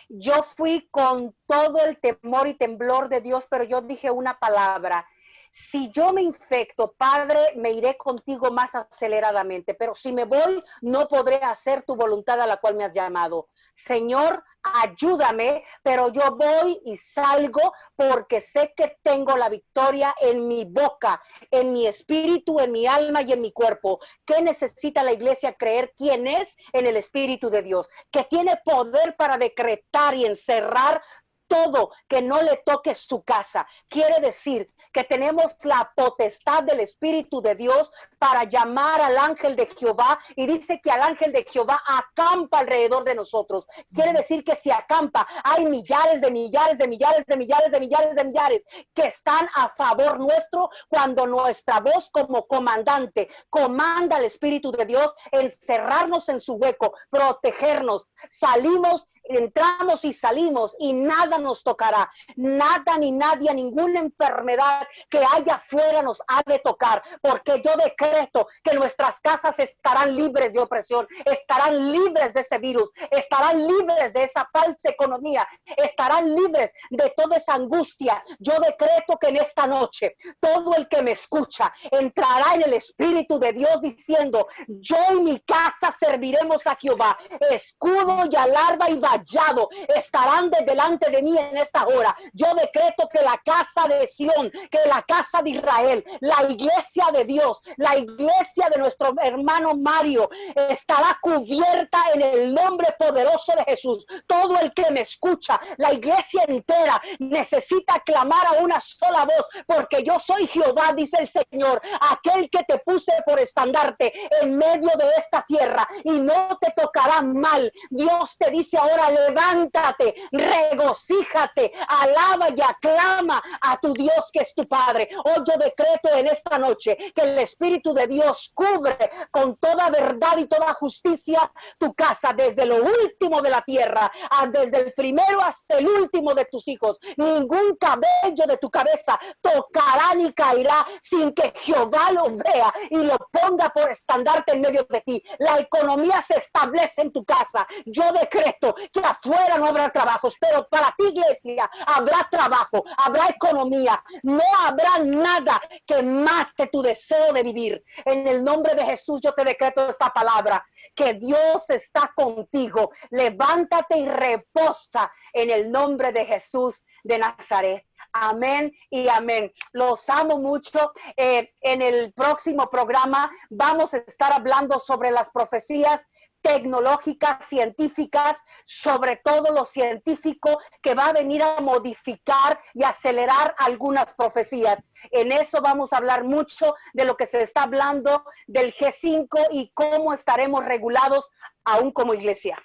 Yo fui con todo el temor y temblor de Dios, pero yo dije una palabra: si yo me infecto, Padre, me iré contigo más aceleradamente, pero si me voy, no podré hacer tu voluntad a la cual me has llamado. Señor, ayúdame, pero yo voy y salgo porque sé que tengo la victoria en mi boca, en mi espíritu, en mi alma y en mi cuerpo. ¿Qué necesita la iglesia creer? ¿Quién es en el Espíritu de Dios? Que tiene poder para decretar y encerrar todo que no le toque su casa. Quiere decir que tenemos la potestad del Espíritu de Dios para llamar al ángel de Jehová, y dice que al ángel de Jehová acampa alrededor de nosotros. Quiere decir que si acampa, hay millares de millares de millares de millares de millares de millares que están a favor nuestro cuando nuestra voz como comandante comanda al Espíritu de Dios encerrarnos en su hueco, protegernos. Salimos, entramos y salimos y nada nos tocará, nada ni nadie, ninguna enfermedad que haya afuera nos ha de tocar, porque yo decreto que nuestras casas estarán libres de opresión, estarán libres de ese virus, estarán libres de esa falsa economía, estarán libres de toda esa angustia. Yo decreto que en esta noche todo el que me escucha entrará en el Espíritu de Dios diciendo: yo y mi casa serviremos a Jehová. Escudo y alarma y vallado estarán de delante de mí en esta hora. Yo decreto que la casa de Sión, que la casa de Israel, la iglesia de Dios, la iglesia de nuestro hermano Mario estará cubierta en el nombre poderoso de Jesús. Todo el que me escucha, la iglesia entera necesita clamar a una sola voz, porque yo soy Jehová, dice el Señor, aquel que te puse por estandarte en medio de esta tierra, y no te tocará mal. Dios te dice ahora: levántate, regocíjate, alaba y aclama a tu Dios que es tu Padre. Hoy yo decreto en esta noche que el Espíritu de Dios cubre con toda verdad y toda justicia tu casa, desde lo último de la tierra, desde el primero hasta el último de tus hijos. Ningún cabello de tu cabeza tocará ni caerá sin que Jehová lo vea y lo ponga por estandarte en medio de ti. La economía se establece en tu casa. Yo decreto que afuera no habrá trabajos, pero para ti, iglesia, habrá trabajo, habrá economía. No habrá nada que mate tu deseo de vivir. En el nombre de Jesús yo te decreto esta palabra, que Dios está contigo. Levántate y reposa en el nombre de Jesús de Nazaret. Amén y amén. Los amo mucho. En el próximo programa vamos a estar hablando sobre las profecías tecnológicas, científicas, sobre todo lo científico que va a venir a modificar y acelerar algunas profecías. En eso vamos a hablar mucho de lo que se está hablando del G5 y cómo estaremos regulados aún como iglesia.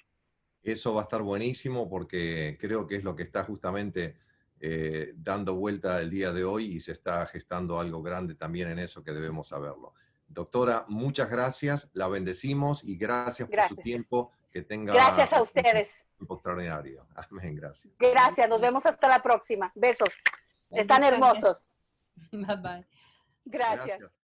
Eso va a estar buenísimo, porque creo que es lo que está justamente dando vuelta el día de hoy, y se está gestando algo grande también en eso que debemos saberlo. Doctora, muchas gracias, la bendecimos y gracias por su tiempo. Que tenga gracias a ustedes. Un tiempo extraordinario. Amén, gracias. Gracias, nos vemos hasta la próxima. Besos. Están hermosos. Bye bye. Gracias.